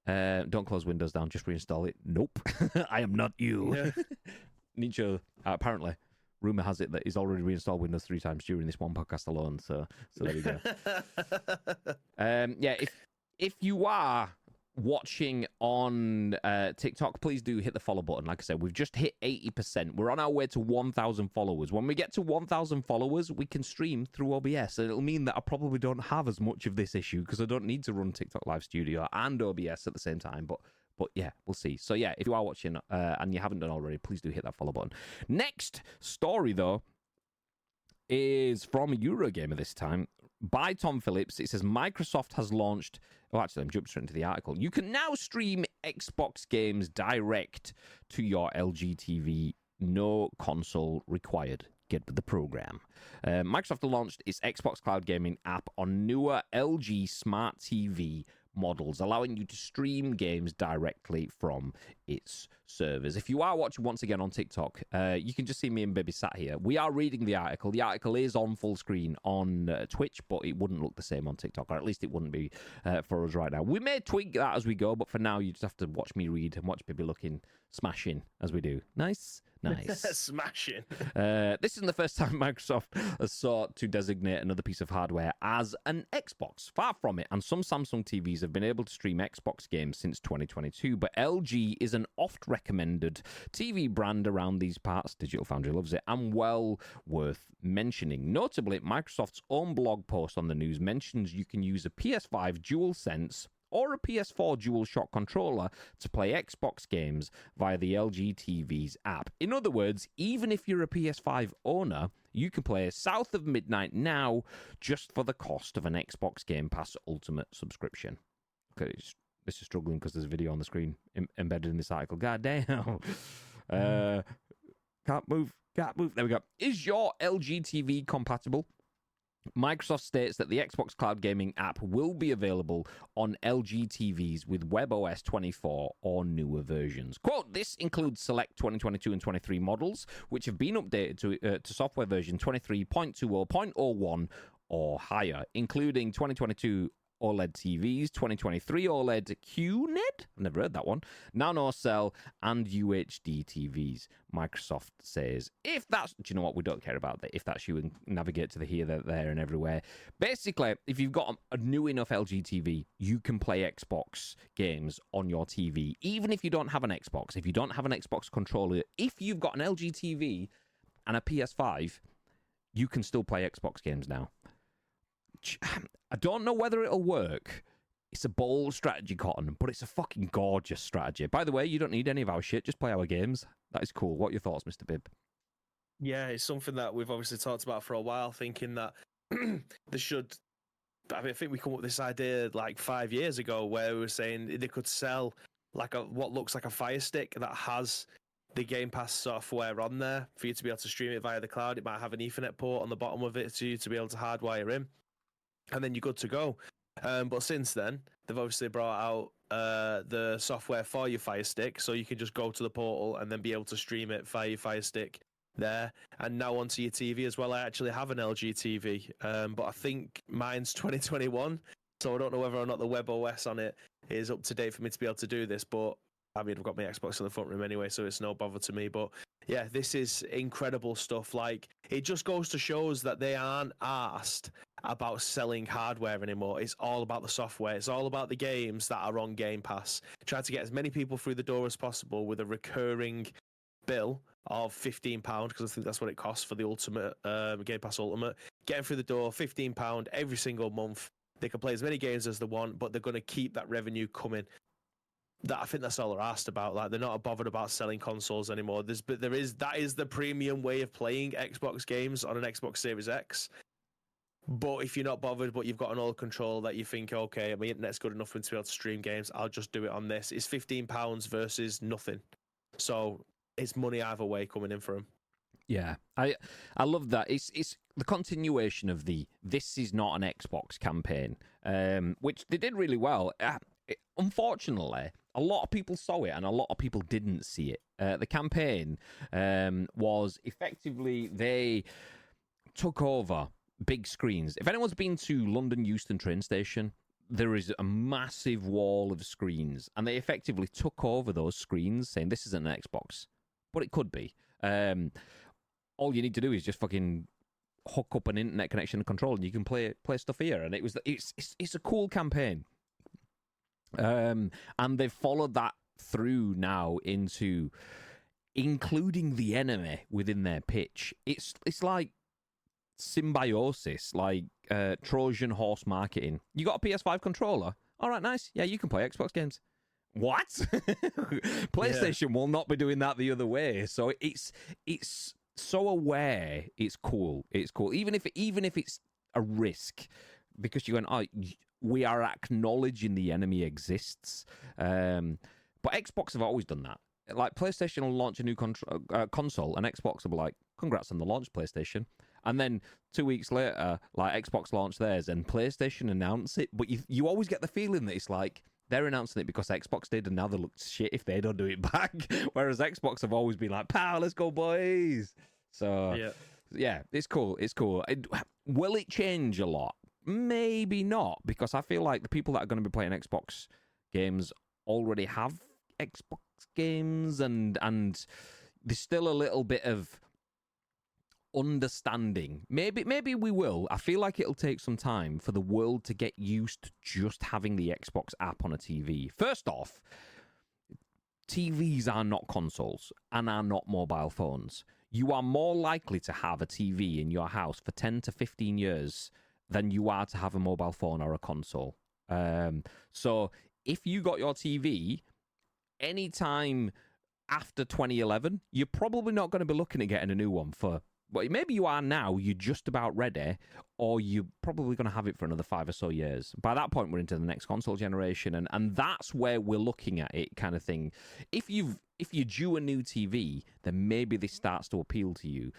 Don't close Windows down, just reinstall it. Nope. I am not you. Yeah. Nietzsche, apparently, rumor has it that he's already reinstalled Windows 3 times during this one podcast alone. So there we go. Yeah, if you are watching on TikTok, please do hit the follow button. Like I said, we've just hit 80%. We're on our way to 1,000 followers. When we get to 1,000 followers, we can stream through OBS. And it'll mean that I probably don't have as much of this issue because I don't need to run TikTok Live Studio and OBS at the same time. But yeah, we'll see. So yeah, if you are watching and you haven't done already, please do hit that follow button. Next story, though, is from Eurogamer this time, by Tom Phillips. It says Microsoft has launched... Oh, actually, I'm jumping straight into the article. You can now stream Xbox games direct to your LG TV. No console required. Get with the program. Microsoft launched its Xbox Cloud Gaming app on newer LG Smart TV models, allowing you to stream games directly from its servers. If you are watching once again on TikTok, you can just see me and Baby sat here. We are reading the article. The article is on full screen on Twitch, but it wouldn't look the same on TikTok, or at least it wouldn't be for us right now. We may tweak that as we go, but for now, you just have to watch me read and watch Baby looking smashing as we do. Nice. Smashing. This isn't the first time Microsoft has sought to designate another piece of hardware as an Xbox. Far from it, and some Samsung TVs have been able to stream Xbox games since 2022, but LG is an oft-recommended TV brand around these parts. Digital Foundry loves it, and well worth mentioning. Notably, Microsoft's own blog post on the news mentions you can use a PS5 DualSense or a PS4 DualShock controller to play Xbox games via the LG TV's app. In other words, even if you're a PS5 owner, you can play South of Midnight now just for the cost of an Xbox Game Pass Ultimate subscription. Okay, this is struggling because there's a video on the screen embedded in this article. God damn. Can't move. There we go. Is your LG TV compatible? Microsoft states that the Xbox Cloud Gaming app will be available on LG TVs with WebOS 24 or newer versions. Quote, this includes select 2022 and 23 models, which have been updated to software version 23.20.01 or higher, including 2022 OLED TVs, 2023 OLED QNED, I've never heard that one, Nano Cell, and UHD TVs. Microsoft says, if that's, do you know what, we don't care about that, if that's you, and navigate to the here, there, and everywhere. Basically, if you've got a new enough LG TV, you can play Xbox games on your TV, even if you don't have an Xbox, if you don't have an Xbox controller, if you've got an LG TV and a PS5, you can still play Xbox games now. I don't know whether it'll work. It's a bold strategy, Cotton, but it's a fucking gorgeous strategy. By the way, you don't need any of our shit. Just play our games. That is cool. What are your thoughts, Mr. Bibb? Yeah, it's something that we've obviously talked about for a while, thinking that they should... I mean, I think we come up with this idea like 5 years ago where we were saying they could sell like what looks like a Fire Stick that has the Game Pass software on there for you to be able to stream it via the cloud. It might have an Ethernet port on the bottom of it for you to be able to hardwire in. And then you're good to go. But since then, they've obviously brought out the software for your Fire Stick, so you can just go to the portal and then be able to stream it via your Fire Stick there. And now onto your TV as well. I actually have an LG TV, but I think mine's 2021, so I don't know whether or not the WebOS on it is up to date for me to be able to do this. But I mean, I've got my Xbox in the front room anyway, so it's no bother to me. But yeah, this is incredible stuff. Like, it just goes to shows that they aren't asked about selling hardware anymore. It's all about the software. It's all about the games that are on Game Pass. Try to get as many people through the door as possible with a recurring bill of £15, because I think that's what it costs for the Ultimate Game Pass Ultimate. Get them through the door, £15 every single month. They can play as many games as they want, but they're going to keep that revenue coming. I think that's all they're asked about. Like, they're not bothered about selling consoles anymore. That is the premium way of playing Xbox games on an Xbox Series X. But if you're not bothered, but you've got an old controller that you think, okay, my internet's good enough for me to be able to stream games, I'll just do it on this. It's £15 versus nothing. So it's money either way coming in for them. Yeah, I love that. It's the continuation of this is not an Xbox campaign, which they did really well. Unfortunately, a lot of people saw it and a lot of people didn't see it. The campaign was effectively they took over big screens. If anyone's been to London Euston train station, there is a massive wall of screens, and they effectively took over those screens, saying this isn't an Xbox, but it could be. All you need to do is just fucking hook up an internet connection and control, and you can play stuff here. And it's a cool campaign. And they've followed that through now into including the enemy within their pitch. It's like symbiosis, like Trojan horse marketing. You got a PS5 controller? All right, nice. Yeah, you can play Xbox games. What? PlayStation will not be doing that the other way. So it's so aware. It's cool. It's cool. Even if it's a risk, because you're going, we are acknowledging the enemy exists. But Xbox have always done that. Like, PlayStation will launch a new console, and Xbox will be like, congrats on the launch, PlayStation. And then 2 weeks later, like, Xbox launched theirs, and PlayStation announce it. But you always get the feeling that it's like, they're announcing it because Xbox did, and now they look shit if they don't do it back. Whereas Xbox have always been like, pow, let's go, boys. So, yeah, it's cool. It's cool. Will it change a lot? Maybe not, because I feel like the people that are going to be playing Xbox games already have Xbox games, and there's still a little bit of understanding. Maybe we will. I feel like it'll take some time for the world to get used to just having the Xbox app on a TV. First off, TVs are not consoles and are not mobile phones. You are more likely to have a TV in your house for 10 to 15 years than you are to have a mobile phone or a console. So if you got your TV anytime after 2011, you're probably not going to be looking at getting a new one for... Well, maybe you are now, you're just about ready, or you're probably going to have it for another 5 or so years. By that point, we're into the next console generation, and that's where we're looking at it, kind of thing. If you're due a new TV, then maybe this starts to appeal to you.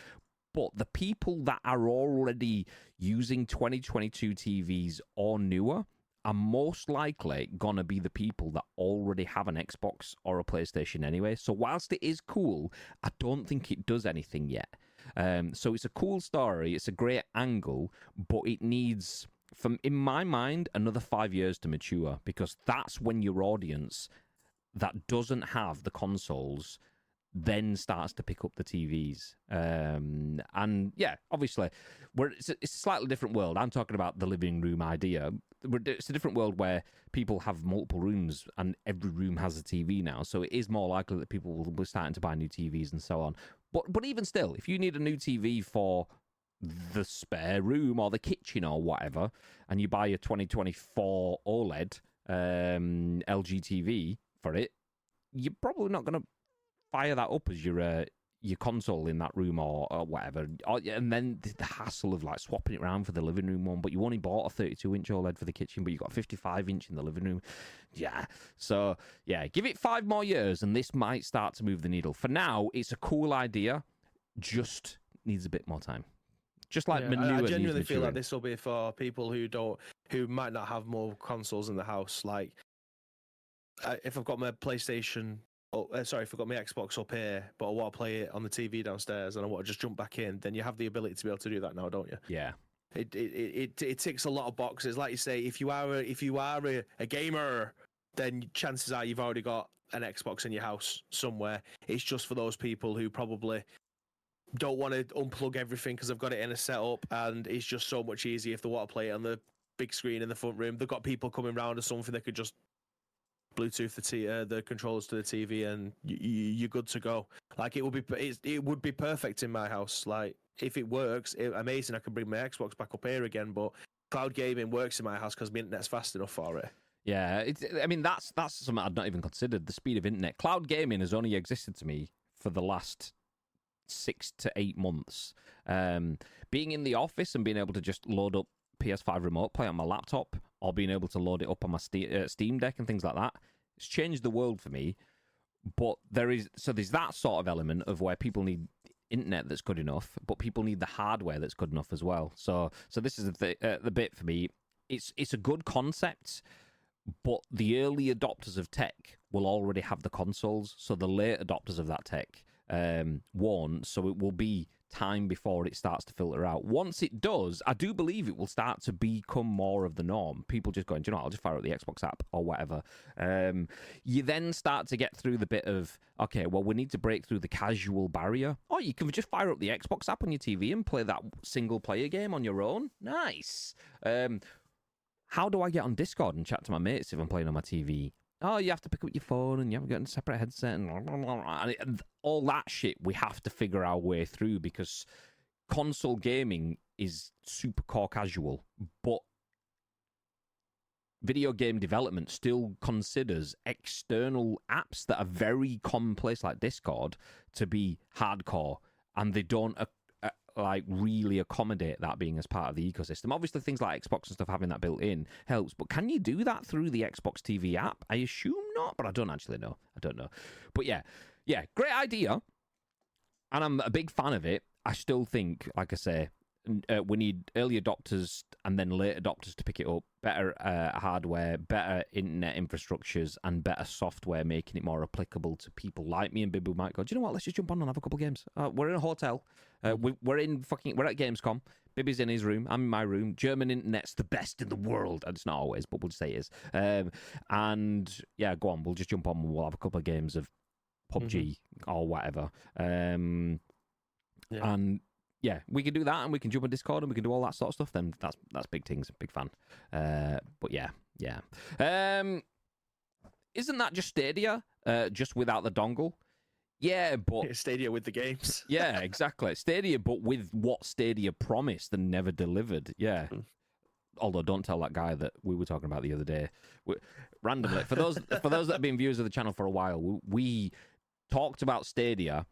But the people that are already using 2022 TVs or newer are most likely going to be the people that already have an Xbox or a PlayStation anyway. So whilst it is cool, I don't think it does anything yet. So it's a cool story, it's a great angle, but it needs, in my mind, another 5 years to mature, because that's when your audience that doesn't have the consoles then starts to pick up the TVs. And yeah, obviously, it's a slightly different world. I'm talking about the living room idea. It's a different world where people have multiple rooms and every room has a TV now. So it is more likely that people will be starting to buy new TVs and so on. But even still, if you need a new TV for the spare room or the kitchen or whatever, and you buy a 2024 OLED LG TV for it, you're probably not going to fire that up as your console in that room or whatever. And then the hassle of like swapping it around for the living room one, but you only bought a 32-inch OLED for the kitchen, but you got a 55-inch in the living room. Yeah. So, yeah, give it 5 more years and this might start to move the needle. For now, it's a cool idea, just needs a bit more time. Just like manure. I genuinely feel like this will be for people who might not have more consoles in the house. Like, if I've got my PlayStation... if I've got my Xbox up here, but I want to play it on the TV downstairs and I want to just jump back in, then you have the ability to be able to do that now, don't you? Yeah. It ticks a lot of boxes. Like you say, if you are a gamer, then chances are you've already got an Xbox in your house somewhere. It's just for those people who probably don't want to unplug everything because they've got it in a setup, and it's just so much easier if they want to play it on the big screen in the front room. They've got people coming round or something, they could just Bluetooth the controllers to the TV, and you're good to go. Like, it would be perfect in my house. Like, if it works, amazing. I can bring my Xbox back up here again, but cloud gaming works in my house because my internet's fast enough for it. Yeah, I mean, that's something I'd not even considered, the speed of internet. Cloud gaming has only existed to me for the last 6 to 8 months. Being in the office and being able to just load up PS5 remote play on my laptop, or being able to load it up on my Steam Deck and things like that, it's changed the world for me. But there's that sort of element of where people need internet that's good enough, but people need the hardware that's good enough as well. So this is the bit for me. It's a good concept, but the early adopters of tech will already have the consoles, so the late adopters of that tech won't. So it will be time before it starts to filter out. Once it does, I do believe it will start to become more of the norm. People just going, do you know what, I'll just fire up the Xbox app or whatever. You then start to get through the bit of, okay, well, we need to break through the casual barrier. Or you can just fire up the Xbox app on your TV and play that single-player game on your own. Nice. How do I get on Discord and chat to my mates if I'm playing on my TV? Oh, you have to pick up your phone and you have to get a separate headset and all that shit we have to figure our way through, because console gaming is super core casual, but video game development still considers external apps that are very commonplace like Discord to be hardcore, and they don't like really accommodate that being as part of the ecosystem. Obviously things like Xbox and stuff having that built in helps, but can you do that through the Xbox TV app? I assume not, but I don't actually know. I don't know. But yeah, great idea, and I'm a big fan of it. I still think, like I say, we need early adopters and then late adopters to pick it up. Better hardware, better internet infrastructures, and better software, making it more applicable to people like me and Bibby, who might go, do you know what? Let's just jump on and have a couple games. We're in a hotel. We're at Gamescom. Bibby's in his room. I'm in my room. German internet's the best in the world. And it's not always, but we'll just say it is. And yeah, go on. We'll just jump on and we'll have a couple of games of PUBG or whatever. And yeah, we can do that, and we can jump on Discord, and we can do all that sort of stuff. Then that's big things, big fan. But yeah. Isn't that just Stadia, just without the dongle? Yeah, but Stadia with the games. Yeah, exactly. Stadia, but with what Stadia promised and never delivered. Yeah. Although, don't tell that guy that we were talking about the other day. Randomly, for those that have been viewers of the channel for a while, we talked about Stadia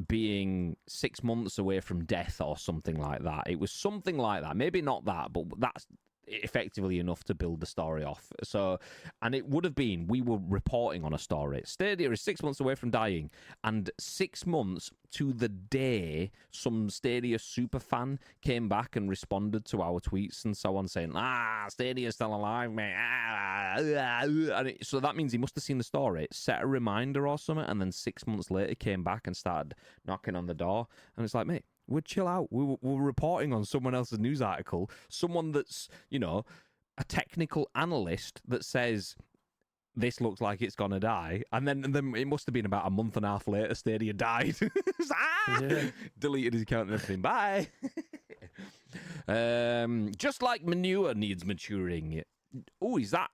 being 6 months away from death or something like that. It was something like that. Maybe not that, but that's effectively enough to build the story off. So, and it would have been, we were reporting on a story. Stadia is 6 months away from dying, and 6 months to the day, some Stadia super fan came back and responded to our tweets and so on, saying, Stadia's still alive, mate. So that means he must have seen the story, set a reminder or something, and then 6 months later came back and started knocking on the door. And it's like, mate, we'd chill out. We're reporting on someone else's news article, someone that's, a technical analyst that says this looks like it's gonna die, and then it must have been about a month and a half later, Stadia died. Deleted his account and everything. Bye. Just like manure needs maturing. Oh, is that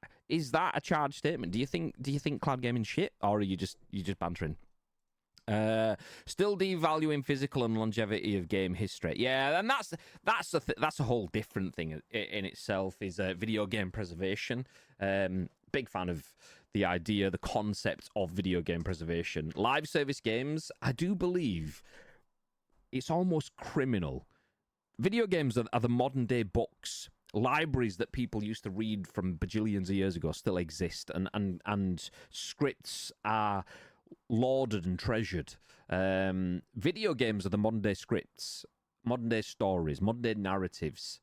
a charged statement? Do you think cloud gaming shit, or are you just bantering? Still devaluing physical and longevity of game history. Yeah, and that's a whole different thing in itself. Is video game preservation. Big fan of the idea, the concept of video game preservation. Live service games, I do believe it's almost criminal. Video games are the modern day books. Libraries that people used to read from bajillions of years ago still exist, and scripts are lauded and treasured. Video games are the modern day scripts, modern day stories, modern day narratives.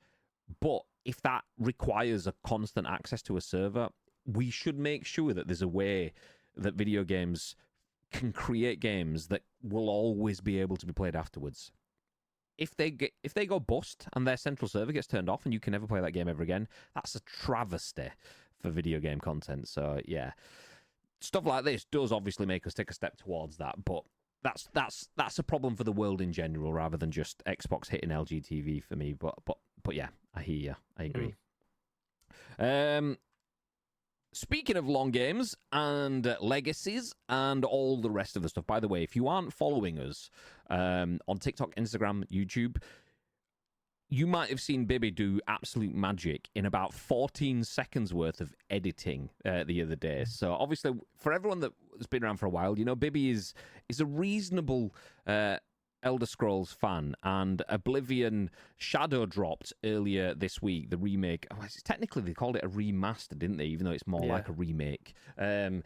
But if that requires a constant access to a server, we should make sure that there's a way that video games can create games that will always be able to be played afterwards. If they go bust and their central server gets turned off and you can never play that game ever again, that's a travesty for video game content. So yeah, stuff like this does obviously make us take a step towards that, but that's a problem for the world in general rather than just Xbox hitting LGTV for me. But yeah, I hear you. I agree. Speaking of long games and legacies and all the rest of the stuff, by the way, if you aren't following us on TikTok, Instagram, YouTube, you might have seen Bibby do absolute magic in about 14 seconds worth of editing the other day. So obviously, for everyone that's been around for a while, Bibby is a reasonable Elder Scrolls fan, and Oblivion Shadow dropped earlier this week. The remake. Technically, they called it a remaster, didn't they? Even though it's more like a remake. I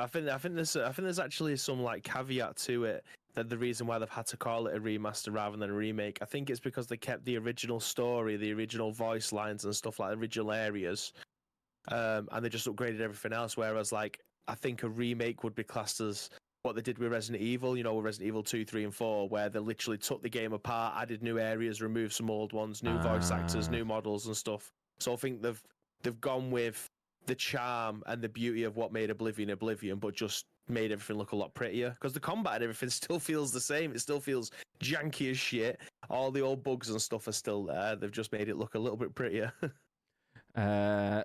think there's actually some like caveat to it. That the reason why they've had to call it a remaster rather than a remake, I think it's because they kept the original story, the original voice lines and stuff like the original areas, and they just upgraded everything else. Whereas, like, I think a remake would be classed as what they did with Resident Evil, with Resident Evil 2, 3, and 4, where they literally took the game apart, added new areas, removed some old ones, new voice actors, new models and stuff. So I think they've gone with the charm and the beauty of what made Oblivion, but just made everything look a lot prettier, because the combat and everything still feels the same. It still feels janky as shit. All the old bugs and stuff are still there. They've just made it look a little bit prettier.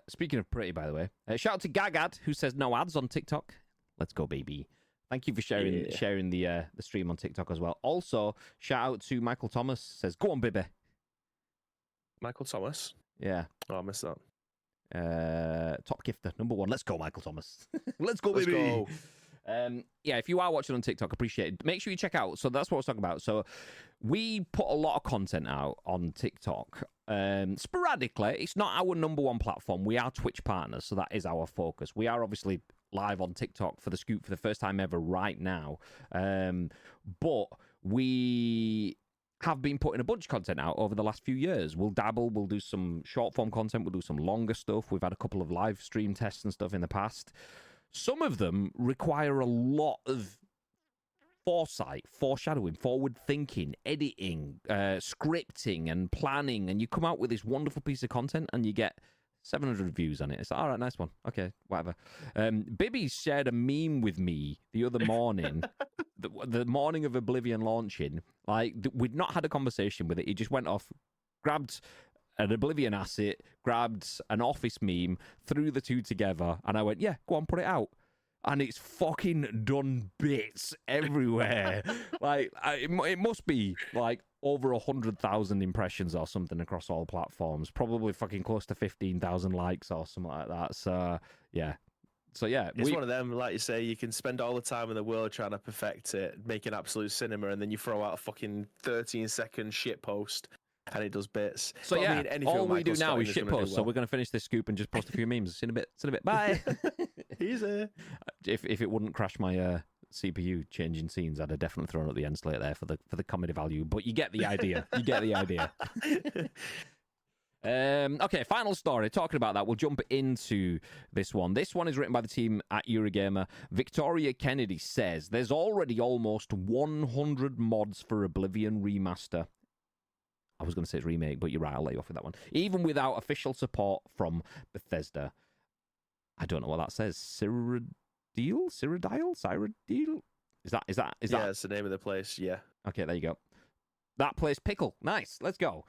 Speaking of pretty, by the way, shout out to Gagad, who says no ads on TikTok. Let's go, baby. Thank you for sharing the stream on TikTok as well. Also, shout out to Michael Thomas, says, go on, baby. Michael Thomas? Yeah. Oh, I missed that. Top gifter, number 1. Let's go, Michael Thomas. Let's go, baby. Let's go. If you are watching on TikTok, appreciate it. Make sure you check out. So that's what I was talking about. So we put a lot of content out on TikTok. Sporadically, it's not our number 1 platform. We are Twitch partners, so that is our focus. We are obviously live on TikTok for the Scoop for the first time ever right now. But we have been putting a bunch of content out over the last few years. We'll dabble, we'll do some short form content, we'll do some longer stuff. We've had a couple of live stream tests and stuff in the past. Some of them require a lot of foresight, foreshadowing, forward thinking, editing, scripting and planning, and you come out with this wonderful piece of content and you get 700 views on it. It's like, all right, nice one. Okay, whatever. Bibby shared a meme with me the other morning, the morning of Oblivion launching. Like, we'd not had a conversation with it. He just went off, grabbed an Oblivion asset, grabbed an Office meme, threw the two together, and I went, yeah, go on, put it out. And it's fucking done bits everywhere. It must be like over 100,000 impressions or something across all platforms. Probably fucking close to 15,000 likes or something like that. So yeah. It's one of them, like you say, you can spend all the time in the world trying to perfect it, make an absolute cinema, and then you throw out a fucking 13-second shit post. And it does bits. So but, yeah, all we do now is shit post. So we're going to finish this scoop and just post a few memes. See you in a bit. Bye. Easy. If it wouldn't crash my CPU changing scenes, I'd have definitely thrown up the end slate there for the comedy value. But you get the idea. Okay, final story. Talking about that, we'll jump into this one. This one is written by the team at Eurogamer. Victoria Kennedy says there's already almost 100 mods for Oblivion Remaster. I was going to say it's remake, but you're right. I'll let you off with that one. Even without official support from Bethesda. I don't know what that says. Cyrodiil? Is that? Yeah, it's the name of the place. Yeah. Okay, there you go. That place, Pickle. Nice. Let's go.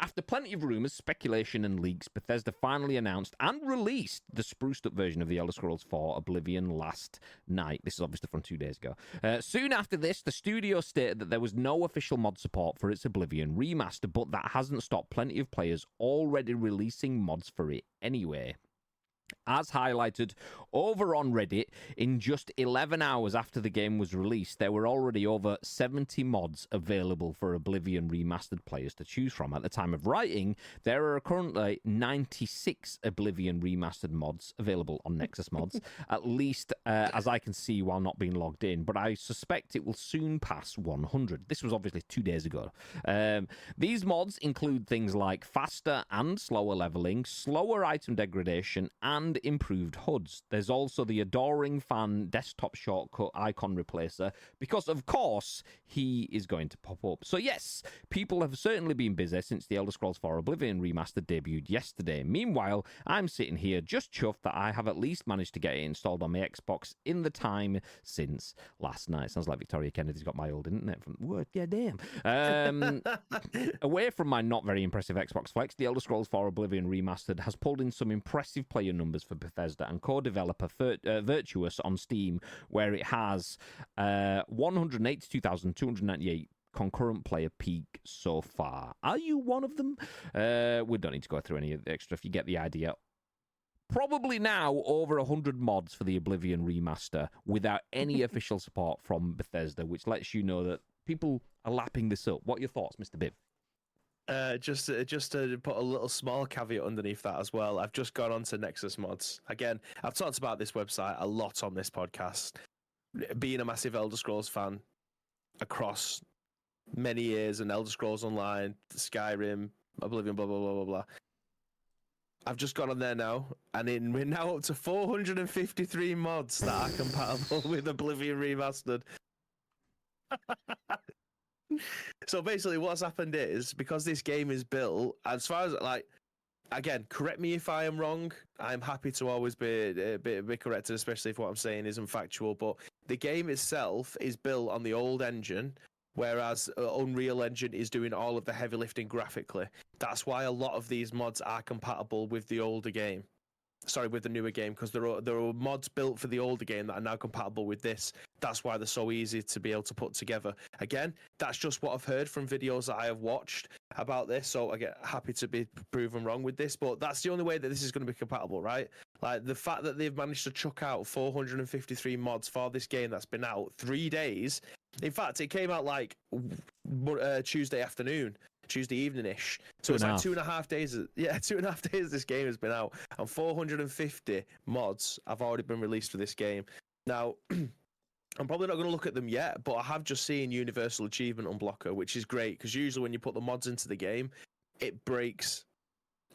After plenty of rumors, speculation, and leaks, Bethesda finally announced and released the spruced up version of the Elder Scrolls 4 Oblivion last night. This is obviously from 2 days ago. Soon after this, the studio stated that there was no official mod support for its Oblivion remaster, but that hasn't stopped plenty of players already releasing mods for it anyway. As highlighted over on Reddit, in just 11 hours after the game was released, there were already over 70 mods available for Oblivion Remastered players to choose from. At the time of writing, there are currently 96 Oblivion Remastered mods available on Nexus Mods, at least as I can see while not being logged in, but I suspect it will soon pass 100. This was obviously 2 days ago. These mods include things like faster and slower leveling, slower item degradation, and improved HUDs. There's also the adoring fan desktop shortcut icon replacer, because of course he is going to pop up. So yes, people have certainly been busy since the Elder Scrolls 4 Oblivion Remastered debuted yesterday. Meanwhile, I'm sitting here just chuffed that I have at least managed to get it installed on my Xbox in the time since last night. Sounds like Victoria Kennedy's got my old internet from work. Yeah, damn. Away from my not very impressive Xbox Flex, the Elder Scrolls 4 Oblivion Remastered has pulled in some impressive player numbers for Bethesda and co-developer Virtuous on Steam, where it has 182,298 concurrent player peak so far. Are you one of them? We don't need to go through any of the extra if you get the idea. Probably now over 100 mods for the Oblivion remaster without any official support from Bethesda, which lets you know that people are lapping this up. What are your thoughts, Mr. Biv? Just to put a little small caveat underneath that as well, I've just gone on to Nexus Mods. Again, I've talked about this website a lot on this podcast. Being a massive Elder Scrolls fan across many years, and Elder Scrolls Online, Skyrim, Oblivion, blah, blah, blah, blah, blah. I've just gone on there now, and we're now up to 453 mods that are compatible with Oblivion Remastered. So basically what's happened is, because this game is built, as far as, like, again, correct me if I am wrong, I'm happy to always be corrected, especially if what I'm saying isn't factual, but the game itself is built on the old engine, whereas Unreal Engine is doing all of the heavy lifting graphically. That's why a lot of these mods are compatible with the older game. Sorry, with the newer game, because there are mods built for the older game that are now compatible with this. That's why they're so easy to be able to put together. Again, that's just what I've heard from videos that I have watched about this, so I get happy to be proven wrong with this, but that's the only way that this is going to be compatible, right? Like, the fact that they've managed to chuck out 453 mods for this game that's been out 3 days. In fact, it came out like Tuesday afternoon. Tuesday evening-ish. So it's like 2.5 days. 2.5 days this game has been out, and 450 mods have already been released for this game. Now, I'm probably not going to look at them yet, but I have just seen Universal Achievement Unblocker, which is great, because usually when you put the mods into the game, it breaks,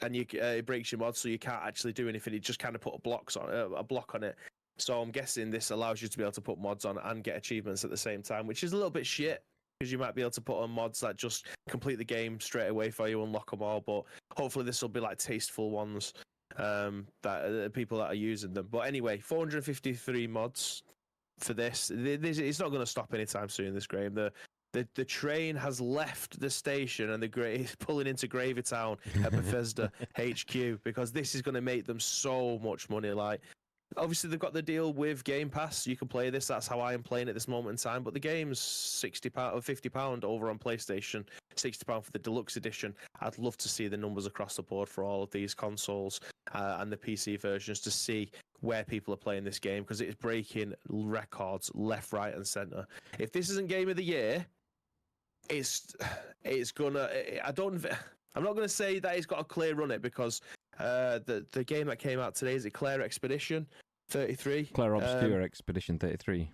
and it breaks your mod, so you can't actually do anything. It just kind of put a block on it. So I'm guessing this allows you to be able to put mods on and get achievements at the same time, which is a little bit shit, because you might be able to put on mods that just complete the game straight away for you, unlock them all. But hopefully this will be like tasteful ones that people that are using them. But anyway, 453 mods for this. It's not going to stop anytime soon, this game. The train has left the station, and it's pulling into Gravy Town at Bethesda HQ, because this is going to make them so much money. Like, obviously, they've got the deal with Game Pass. You can play this. That's how I am playing at this moment in time. But the game's £60 or £50 over on PlayStation, £60 for the deluxe edition. I'd love to see the numbers across the board for all of these consoles and the PC versions to see where people are playing this game, because it's breaking records left, right, and centre. If this isn't Game of the Year, it's gonna. I'm not gonna say that it's got a clear run it, because the game that came out today, is it Claire Expedition 33? Claire Obscure Expedition 33.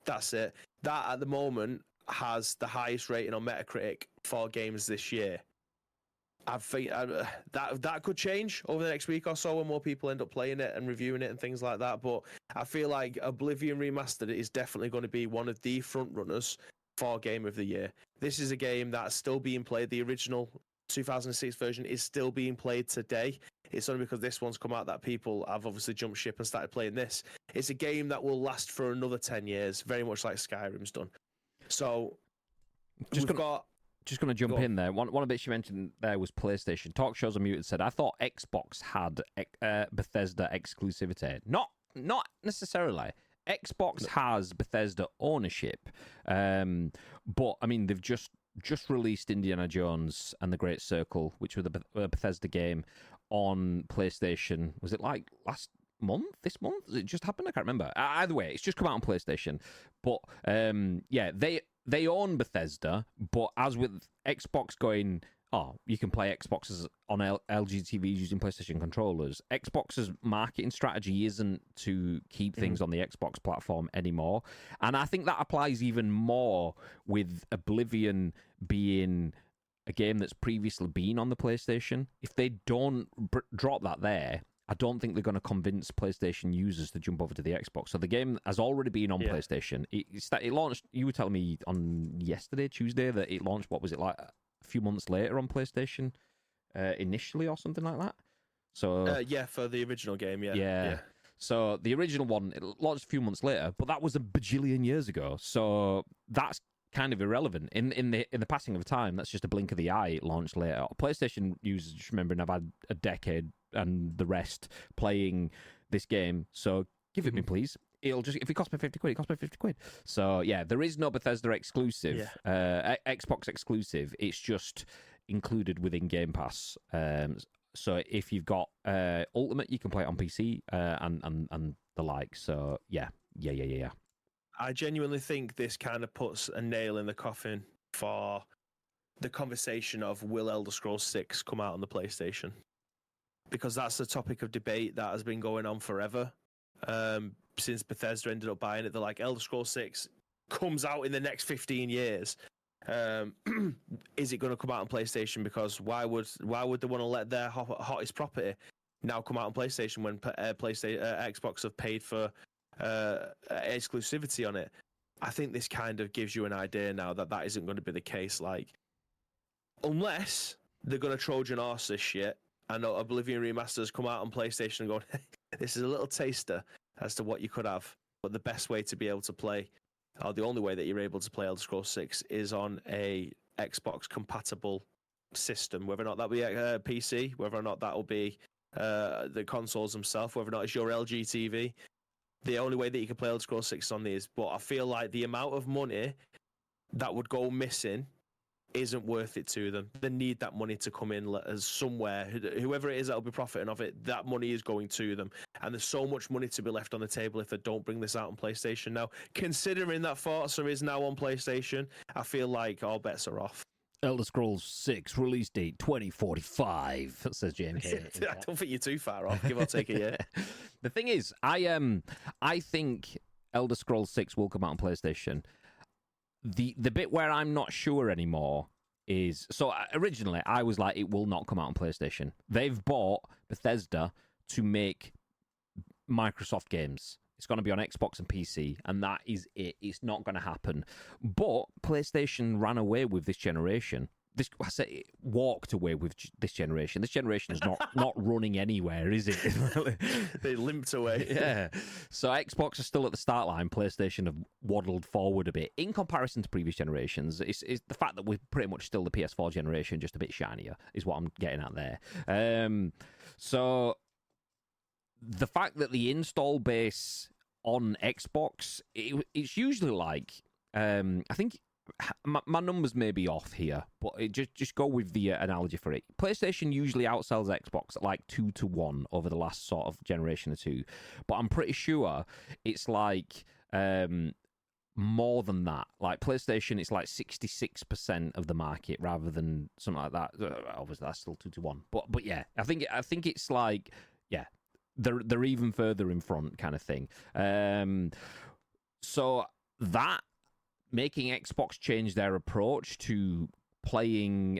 That's it. That at the moment has the highest rating on Metacritic for games this year. I think that could change over the next week or so when more people end up playing it and reviewing it and things like that. But I feel like Oblivion Remastered is definitely going to be one of the front runners for Game of the Year. This is a game that's still being played. The original 2006 version is still being played today. It's only because this one's come out that people have obviously jumped ship and started playing this. It's a game that will last for another 10 years, very much like Skyrim's done. So just going to jump in there. One of the bits you mentioned there was PlayStation. Talk Shows Unmuted said, I thought Xbox had Bethesda exclusivity. Not necessarily. Xbox has Bethesda ownership, but I mean they've just released Indiana Jones and the Great Circle, which was the Bethesda game, on PlayStation. Was it like last month? This month? Did it just happen? I can't remember. Either way, it's just come out on PlayStation. But yeah, they own Bethesda, but as with Xbox going, you can play Xboxes on LG TVs using PlayStation controllers. Xbox's marketing strategy isn't to keep things on the Xbox platform anymore. And I think that applies even more with Oblivion being a game that's previously been on the PlayStation. If they don't drop that there, I don't think they're going to convince PlayStation users to jump over to the Xbox. So the game has already been on PlayStation. It launched, you were telling me on Tuesday, that it launched, what was it, like a few months later on PlayStation initially or something like that? So for the original game, yeah. So the original one, it launched a few months later, but that was a bajillion years ago. So that's kind of irrelevant. In the passing of time, that's just a blink of the eye. It launched later. PlayStation users, just remembering, I've had a decade and the rest playing this game. So give it me, please. it'll just, if it costs me 50 quid, it costs me 50 quid. So yeah, there is no Bethesda exclusive, Xbox exclusive. It's just included within Game Pass. So if you've got Ultimate, you can play it on PC and the like. So yeah. I genuinely think this kind of puts a nail in the coffin for the conversation of will Elder Scrolls 6 come out on the PlayStation? Because that's the topic of debate that has been going on forever. Since Bethesda ended up buying it, they're like, Elder Scrolls 6 comes out in the next 15 years. Is it going to come out on PlayStation? Because why would they want to let their hottest property now come out on PlayStation when Xbox have paid for exclusivity on it? I think this kind of gives you an idea now that isn't going to be the case. Like, unless they're going to Trojan horse this shit, and Oblivion remasters come out on PlayStation and go, this is a little taster as to what you could have. But the best way to be able to play, or the only way that you're able to play Elder Scrolls 6 is on a Xbox compatible system, whether or not that be a PC, whether or not that will be the consoles themselves, whether or not it's your LG TV. The only way that you can play Elder Scrolls 6 on these, but I feel like the amount of money that would go missing isn't worth it to them. They need that money to come in somewhere. Whoever it is that will be profiting of it, that money is going to them. And there's so much money to be left on the table if they don't bring this out on PlayStation now. Considering that Forza is now on PlayStation, I feel like all bets are off. Elder Scrolls 6 release date 2045, says James. I don't think you're too far off, give or take a year. The thing is, I think Elder Scrolls 6 will come out on PlayStation. The bit where I'm not sure anymore is, so originally I was like, it will not come out on PlayStation. They've bought Bethesda to make Microsoft games. It's going to be on Xbox and PC, and that is it. It's not going to happen. But PlayStation ran away with this generation. I say it walked away with this generation. This generation is not running anywhere, is it? They limped away. Yeah. So Xbox is still at the start line. PlayStation have waddled forward a bit in comparison to previous generations. It's the fact that we're pretty much still the PS4 generation, just a bit shinier, is what I'm getting at there. So the fact that the install base on Xbox, it's usually like, I think my numbers may be off here, but just go with the analogy for it. PlayStation usually outsells Xbox at like 2-1 over the last sort of generation or two, but I'm pretty sure it's like more than that. Like PlayStation, it's like 66% of the market rather than something like that. Obviously, that's still 2-1, but yeah, I think it's like, yeah, they're even further in front, kind of thing. So that making Xbox change their approach to playing,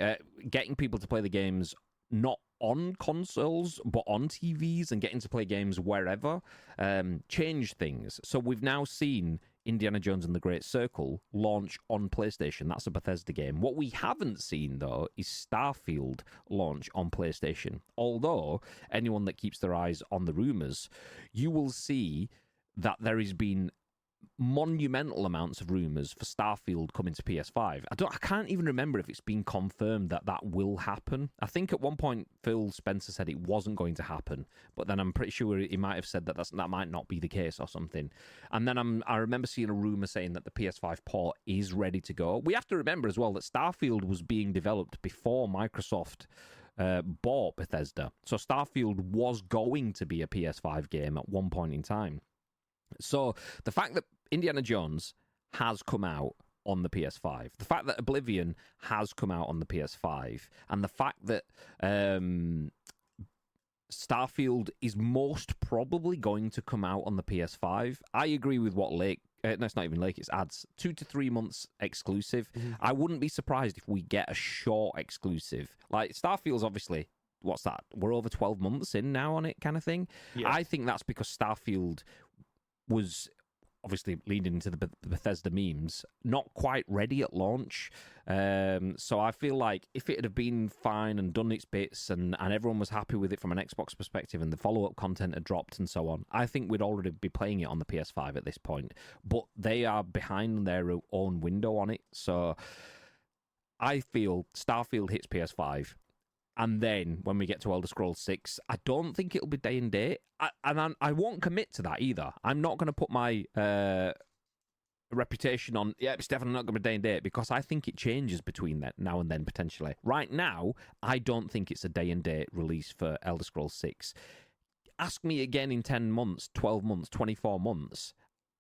getting people to play the games not on consoles but on TVs and getting to play games wherever, changed things. So we've now seen Indiana Jones and the Great Circle launch on PlayStation. That's a Bethesda game. What we haven't seen, though, is Starfield launch on PlayStation. Although, anyone that keeps their eyes on the rumours, you will see that there has been monumental amounts of rumours for Starfield coming to PS5. I can't even remember if it's been confirmed that will happen. I think at one point Phil Spencer said it wasn't going to happen, but then I'm pretty sure he might have said that might not be the case or something. And then I remember seeing a rumour saying that the PS5 port is ready to go. We have to remember as well that Starfield was being developed before Microsoft bought Bethesda. So Starfield was going to be a PS5 game at one point in time. So the fact that Indiana Jones has come out on the PS5, the fact that Oblivion has come out on the PS5, and the fact that Starfield is most probably going to come out on the PS5, I agree with what Lake. No, it's not even Lake. It's adds 2 to 3 months exclusive. Mm-hmm. I wouldn't be surprised if we get a short exclusive. Like Starfield's obviously. What's that? We're over 12 months in now on it, kind of thing. Yeah. I think that's because Starfield was obviously leading into the Bethesda memes, not quite ready at launch. So I feel like if it had been fine and done its bits and everyone was happy with it from an Xbox perspective and the follow-up content had dropped and so on, I think we'd already be playing it on the PS5 at this point. But they are behind their own window on it. So I feel Starfield hits PS5. And then when we get to Elder Scrolls 6, I don't think it'll be day and date. I won't commit to that either. I'm not going to put my reputation on, yeah, it's definitely not going to be day and date, because I think it changes between that now and then, potentially. Right now, I don't think it's a day and date release for Elder Scrolls 6. Ask me again in 10 months, 12 months, 24 months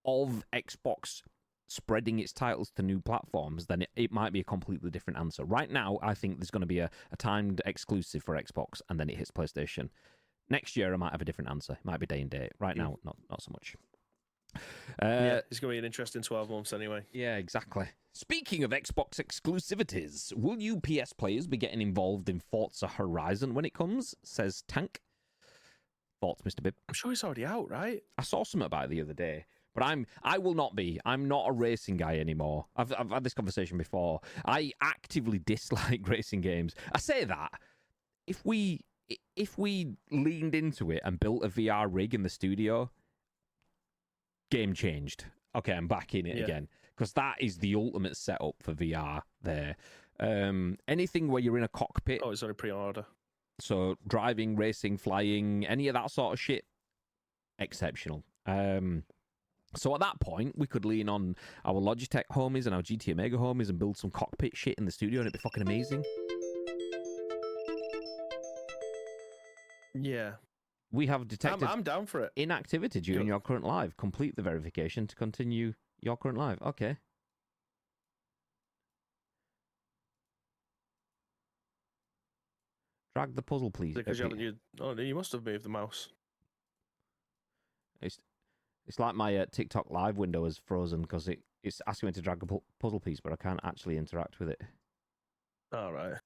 of Xbox spreading its titles to new platforms, then it might be a completely different answer. Right now, I think there's going to be a timed exclusive for Xbox, and then it hits PlayStation. Next year, I might have a different answer. It might be day and date. Right now, not so much. It's going to be an interesting 12 months anyway. Yeah, exactly. Speaking of Xbox exclusivities, will you PS players be getting involved in Forza Horizon when it comes? Says Tank. Thoughts, Mr. Bibb? I'm sure it's already out, right? I saw something about it the other day. But I will not be. I'm not a racing guy anymore. I've had this conversation before. I actively dislike racing games. I say that if we leaned into it and built a VR rig in the studio, game changed. Okay, I'm back in it again, because that is the ultimate setup for VR there. Anything where you're in a cockpit. Oh, it's on a pre-order. So driving, racing, flying, any of that sort of shit, exceptional. So at that point, we could lean on our Logitech homies and our GT Omega homies and build some cockpit shit in the studio, and it'd be fucking amazing. Yeah. We have detected I'm down for it. Inactivity during your current live. Complete the verification to continue your current live. Okay. Drag the puzzle, please. Because you must have moved the mouse. It's like my TikTok live window is frozen because it's asking me to drag a puzzle piece, but I can't actually interact with it. All right.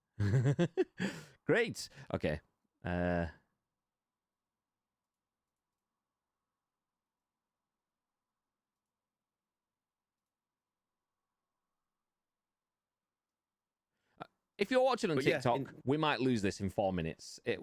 Great. Okay. If you're watching on TikTok, we might lose this in 4 minutes. It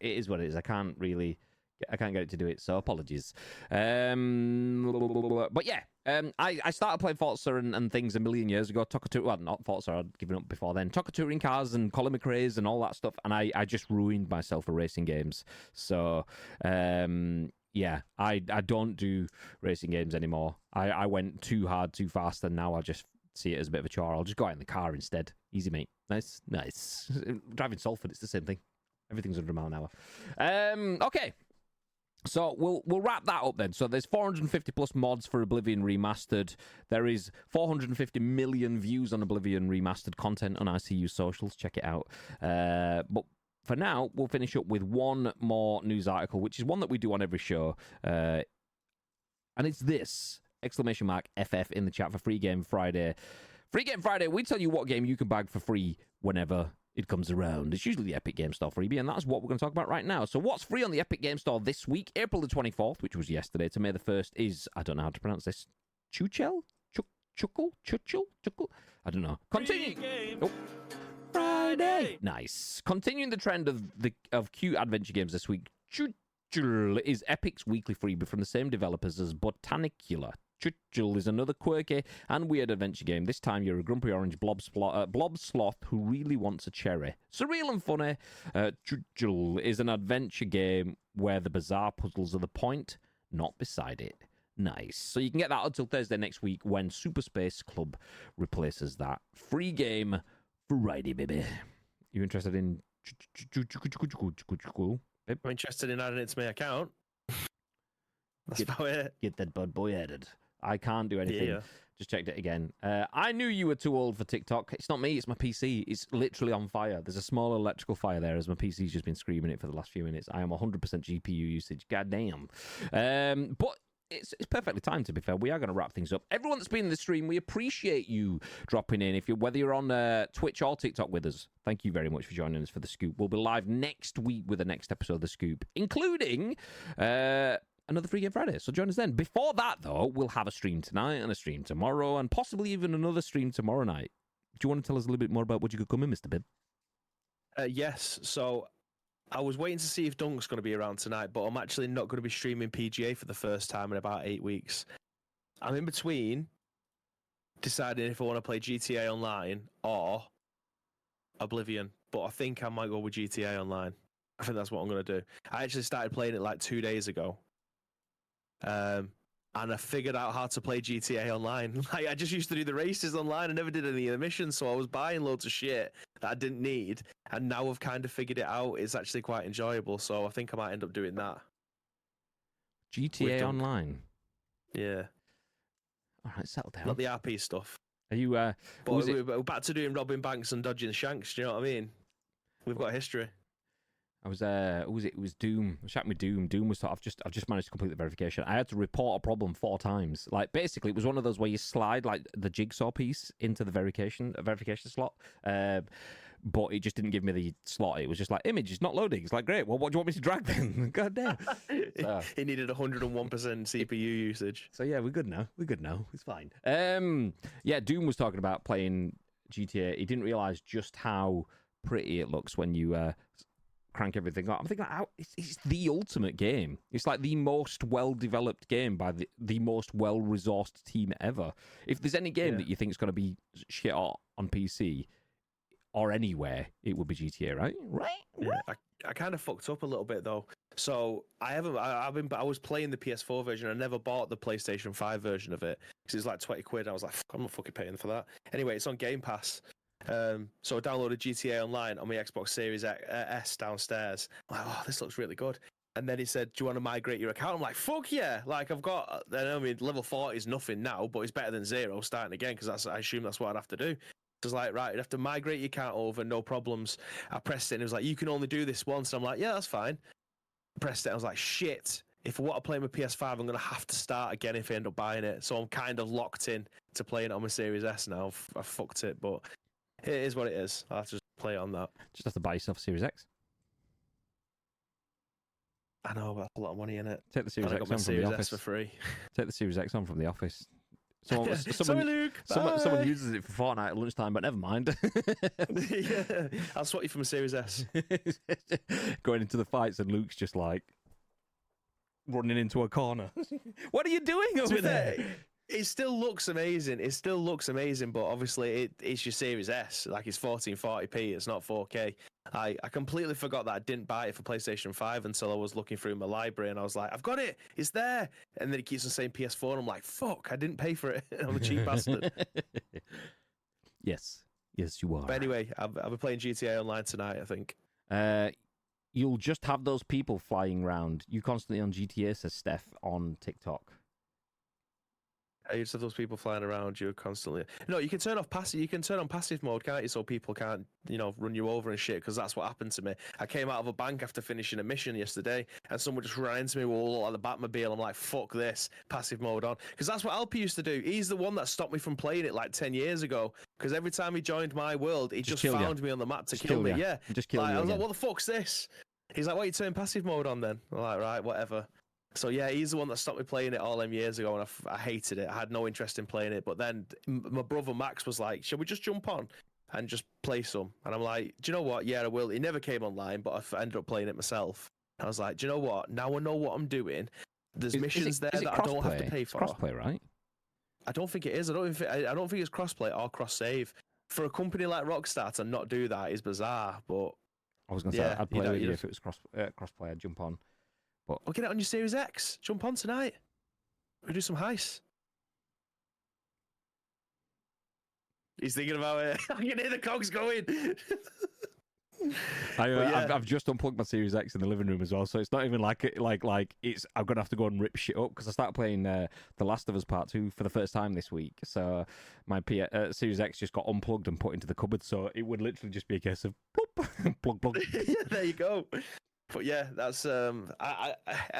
is what it is. I can't get it to do it, so apologies. But yeah, I started playing Forza and things a million years ago. Well, not Forza, I'd given up before then. Touring cars and Colin McRae's and all that stuff, and I just ruined myself for racing games. So, yeah, I don't do racing games anymore. I went too hard, too fast, and now I just see it as a bit of a chore. I'll just go out in the car instead. Easy, mate. Nice. Driving Salford, it's the same thing. Everything's 100 mile an hour. Okay. So we'll wrap that up then. So there's 450 plus mods for Oblivion Remastered. There is 450 million views on Oblivion Remastered content on ICU socials. Check it out. But for now, we'll finish up with one more news article, which is one that we do on every show. And it's this! !FF in the chat for Free Game Friday. Free Game Friday, we tell you what game you can bag for free whenever it comes around. It's usually the Epic Game Store freebie, and that's what we're going to talk about right now. So what's free on the Epic Game Store this week? April the 24th, which was yesterday, to May the 1st, is, I don't know how to pronounce this, Chuchel? Chuchel? I don't know. Continuing. Oh. Friday. Nice. Continuing the trend of cute adventure games this week, Chuchel is Epic's weekly freebie from the same developers as Botanicula. Chuchel is another quirky and weird adventure game. This time you're a grumpy orange blob sloth who really wants a cherry. Surreal and funny, Chuchel is an adventure game where the bizarre puzzles are the point, not beside it. Nice. So you can get that until Thursday next week when Super Space Club replaces that. Free game Friday, baby. You interested in Chuchel? I'm interested in adding it to my account. That's about it. Get that bad boy added. I can't do anything. Yeah. Just checked it again. I knew you were too old for TikTok. It's not me, it's my PC. It's literally on fire. There's a small electrical fire there as my PC's just been screaming it for the last few minutes. I am 100% GPU usage. God damn. But it's perfectly timed, to be fair. We are going to wrap things up. Everyone that's been in the stream, we appreciate you dropping in. Whether you're on Twitch or TikTok with us, thank you very much for joining us for The Scoop. We'll be live next week with the next episode of The Scoop, including another Free Game Friday. So join us then. Before that, though, we'll have a stream tonight and a stream tomorrow and possibly even another stream tomorrow night. Do you want to tell us a little bit more about what you could come in, Mr. Bibb? Yes. So I was waiting to see if Dunk's going to be around tonight, but I'm actually not going to be streaming PGA for the first time in about 8 weeks. I'm in between deciding if I want to play GTA Online or Oblivion, but I think I might go with GTA Online. I think that's what I'm going to do. I actually started playing it like 2 days ago. And I figured out how to play GTA Online. Like, I just used to do the races online. I never did any of the missions, so I was buying loads of shit that I didn't need. And now I've kind of figured it out. It's actually quite enjoyable, so I think I might end up doing that. GTA Online? Yeah. All right, settle down. Not the RP stuff. Are you... but we're back to doing robbing banks and dodging shanks, do you know what I mean? We've got a history. I was it was Doom. I was chatting with Doom. Doom was I've just managed to complete the verification. I had to report a problem 4 times. Like, basically it was one of those where you slide like the jigsaw piece into the verification slot. But it just didn't give me the slot. It was just like, image is not loading. It's like, great, well, what do you want me to drag then? God damn. It needed 101% CPU usage. So yeah, we're good now. It's fine. Yeah, Doom was talking about playing GTA. He didn't realise just how pretty it looks when you crank everything up. I'm thinking, it's the ultimate game. It's like the most well-developed game by the most well-resourced team ever. If there's any game that you think is going to be shit on PC or anywhere, it would be GTA, right? Yeah, I kind of fucked up a little bit though. So I was playing the PS4 version. I never bought the PlayStation 5 version of it because it's like 20 quid. I was like, I'm not fucking paying for that. Anyway, it's on Game Pass. So I downloaded GTA Online on my Xbox Series S downstairs. I'm like, oh, this looks really good. And then he said, do you want to migrate your account? I'm like, fuck yeah. Like, I've got, I mean, level 40 is nothing now, but it's better than 0 starting again because I assume that's what I'd have to do. So it's like, right, you'd have to migrate your account over, no problems. I pressed it and it was like, you can only do this once. I'm like, yeah, that's fine. I pressed it. I was like, shit. If I want to play my PS5, I'm going to have to start again if I end up buying it. So I'm kind of locked in to playing it on my Series S now. I fucked it, but it is what it is. I'll have to just play it on that. Just have to buy yourself a Series X. I know, but that's a lot of money in it. Take the Series X on from the office for free. Take the Series X on from the office. Someone Sorry, Luke. Someone uses it for Fortnite at lunchtime, but never mind. Yeah, I'll swap you from a Series S. Going into the fights, and Luke's just like running into a corner. What are you doing over there? It still looks amazing. But obviously it's your Series S. Like, it's 1440p. It's not 4K. I completely forgot that I didn't buy it for PlayStation 5 until I was looking through my library and I was like, I've got it. It's there. And then it keeps on saying PS4 and I'm like, fuck, I didn't pay for it. I'm a cheap bastard. Yes, you are. But anyway, I'll be playing GTA Online tonight, I think. You'll just have those people flying around. You constantly on GTA, says Steph on TikTok. I used to have those people flying around you constantly. No, you can turn off passive. You can turn on passive mode, can't you? So people can't, run you over and shit. Because that's what happened to me. I came out of a bank after finishing a mission yesterday, and someone just ran into me with all like the Batmobile. I'm like, fuck this, passive mode on. Because that's what Alpi used to do. He's the one that stopped me from playing it like 10 years ago. Because every time he joined my world, he just found me on the map to kill me. Yeah, just kill you. I was like, what the fuck's this? He's like, why you turn passive mode on then? I'm like, right, whatever. So yeah, he's the one that stopped me playing it all them years ago, and I hated it. I had no interest in playing it. But then my brother Max was like, "Shall we just jump on and just play some?" And I'm like, "Do you know what? Yeah, I will." He never came online, but I ended up playing it myself. I was like, "Do you know what? Now I know what I'm doing. There's missions there that I don't have to pay for." It's crossplay, right? I don't think it is. I don't think it's crossplay or cross save. For a company like Rockstar to not do that is bizarre. But I was going to say I'd play with you if it was crossplay. I'd jump on. But I'll get it on your Series X. Jump on tonight. We'll do some heists. He's thinking about it. I can hear the cogs going. I've just unplugged my Series X in the living room as well, so it's not even like it's. I'm gonna have to go and rip shit up because I started playing The Last of Us Part 2 for the first time this week. So my Series X just got unplugged and put into the cupboard, so it would literally just be a case of plug. Yeah, there you go. But yeah, that's I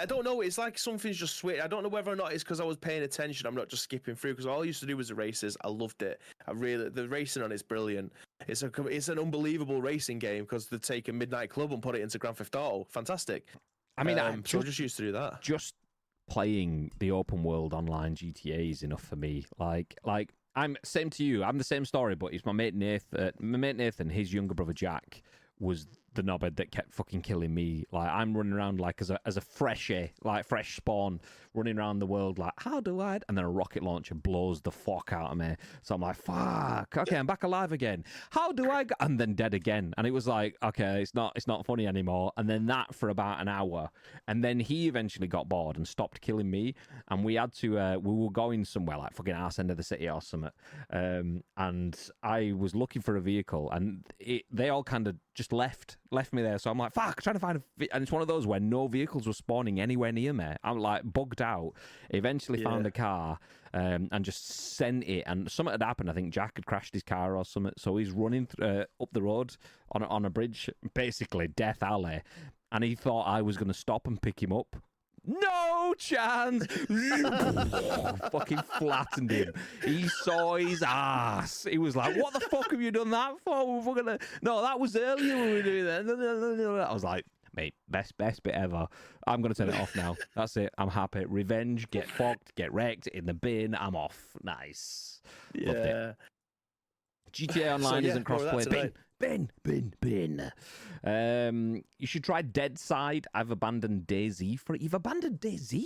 don't know. It's like something's just switched. I don't know whether or not it's because I was paying attention. I'm not just skipping through because all I used to do was the races. I loved it. The racing on it's brilliant. It's an unbelievable racing game because they take a Midnight Club and put it into Grand Theft Auto. Fantastic. I mean, so I just used to do that. Just playing the open world online GTA is enough for me. Like I'm same to you. I'm the same story, but it's my mate Nathan. His younger brother Jack was the knobhead that kept fucking killing me. Like, I'm running around like as a freshie, like fresh spawn, running around the world like, how do I? And then a rocket launcher blows the fuck out of me. So I'm like, fuck. Okay, I'm back alive again. How do I? And then dead again. And it was like, okay, it's not funny anymore. And then that for about an hour, and then he eventually got bored and stopped killing me. And we had to, we were going somewhere like fucking arse end of the city or something. And I was looking for a vehicle, and they all kind of just left me there. So I'm like, fuck, trying to find and it's one of those where no vehicles were spawning anywhere near me. I'm like bugged out. Eventually found a car and just sent it, and something had happened. I think Jack had crashed his car or something, so he's running up the road on a bridge, basically death alley, and he thought I was going to stop and pick him up. No chance! Fucking flattened him. He saw his ass. He was like, what the fuck have you done that for? No, that was earlier when we were doing that. I was like, mate, best bit ever. I'm going to turn it off now. That's it. I'm happy. Revenge, get fucked, get wrecked, in the bin. I'm off. Nice. Loved it. GTA Online isn't crossplay. Bin. You should try Dead Side. I've abandoned DayZ for it. You've abandoned DayZ?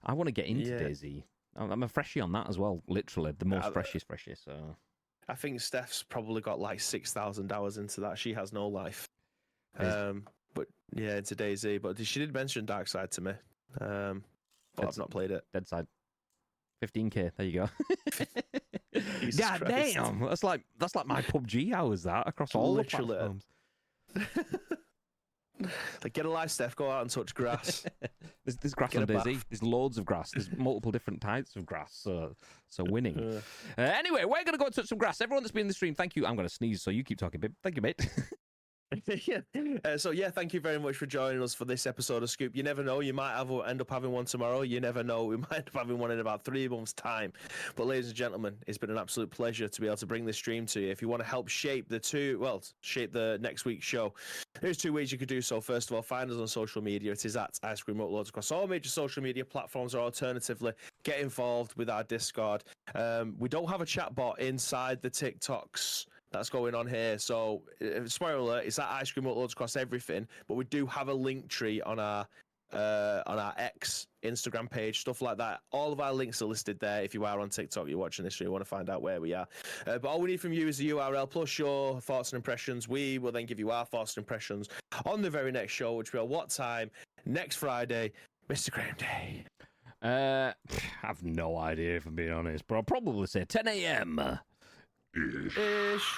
I want to get into DayZ. I'm a freshie on that as well. Literally, the most freshie. So I think Steph's probably got like 6,000 hours into that. She has no life. But yeah, into DayZ. But she did mention Dark Side to me. But I've not played it. Dead Side. 15k. There you go. God Christ. damn, that's like my PUBG hours that across all the platforms. Like, get a life, Steph. Go out and touch grass. There's grass on DayZ. There's loads of grass. There's multiple different types of grass. So winning. Anyway, we're gonna go and touch some grass. Everyone that's been in the stream, thank you. I'm gonna sneeze, so you keep talking, babe. Thank you, mate. Thank you very much for joining us for this episode of Scoop. You never know, you might end up having one tomorrow. You never know, we might end up having one in about 3 months' time. But ladies and gentlemen, it's been an absolute pleasure to be able to bring this stream to you. If you want to help shape the next week's show, there's 2 ways you could do so. First of all, find us on social media. It is at Ice Cream Uploads across all major social media platforms, or alternatively, get involved with our Discord. We don't have a chat bot inside the TikToks that's going on here. So, spoiler alert, it's that Ice Cream Uploads across everything, but we do have a link tree on our X, Instagram page, stuff like that. All of our links are listed there. If you are on TikTok, you're watching this, you want to find out where we are. But all we need from you is the URL plus your thoughts and impressions. We will then give you our thoughts and impressions on the very next show, which will be what time? Next Friday, Mr. Graham Day. I have no idea, if I'm being honest, but I'll probably say 10 a.m. Ish.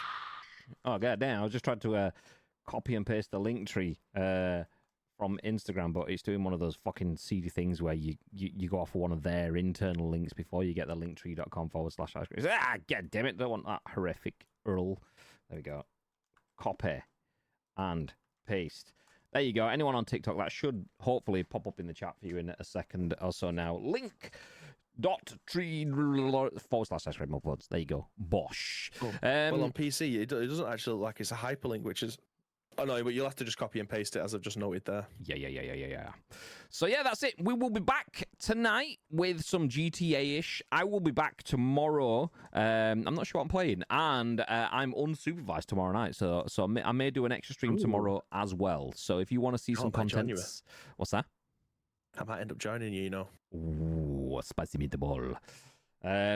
Oh, god damn. I was just trying to copy and paste the link tree from Instagram, but it's doing one of those fucking seedy things where you go off of one of their internal links before you get the linktree.com/ice cream. God damn it. Don't want that horrific URL. There we go. Copy and paste. There you go. Anyone on TikTok, that should hopefully pop up in the chat for you in a second or so now. Link.tree/ice cream uploads. There you go. Bosh. Cool. Well, on PC, it doesn't actually look like it's a hyperlink, which is... Oh, no, but you'll have to just copy and paste it, as I've just noted there. Yeah. So, yeah, that's it. We will be back tonight with some GTA-ish. I will be back tomorrow. I'm not sure what I'm playing. And I'm unsupervised tomorrow night. So I may do an extra stream tomorrow as well. So if you want to see some content... What's that? I might end up joining you, you know. Ooh, spicy meatball.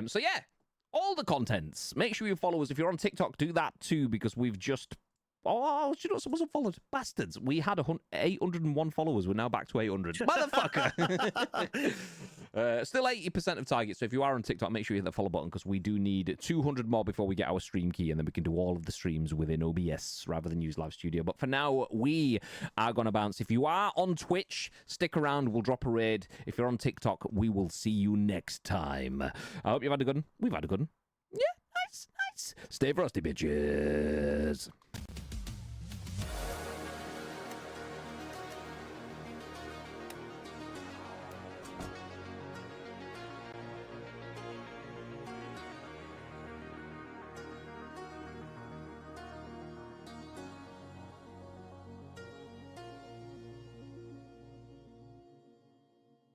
So, yeah, all the contents. Make sure you follow us. If you're on TikTok, do that too, because we've just... Oh, you know, someone's unfollowed. Bastards. We had 801 followers. We're now back to 800. Motherfucker. Still 80% of target. So if you are on TikTok, make sure you hit the follow button, because we do need 200 more before we get our stream key, and then we can do all of the streams within OBS rather than use Live Studio. But for now, we are going to bounce. If you are on Twitch, stick around. We'll drop a raid. If you're on TikTok, we will see you next time. I hope you've had a good one. We've had a good one. Yeah, nice. Stay frosty, bitches.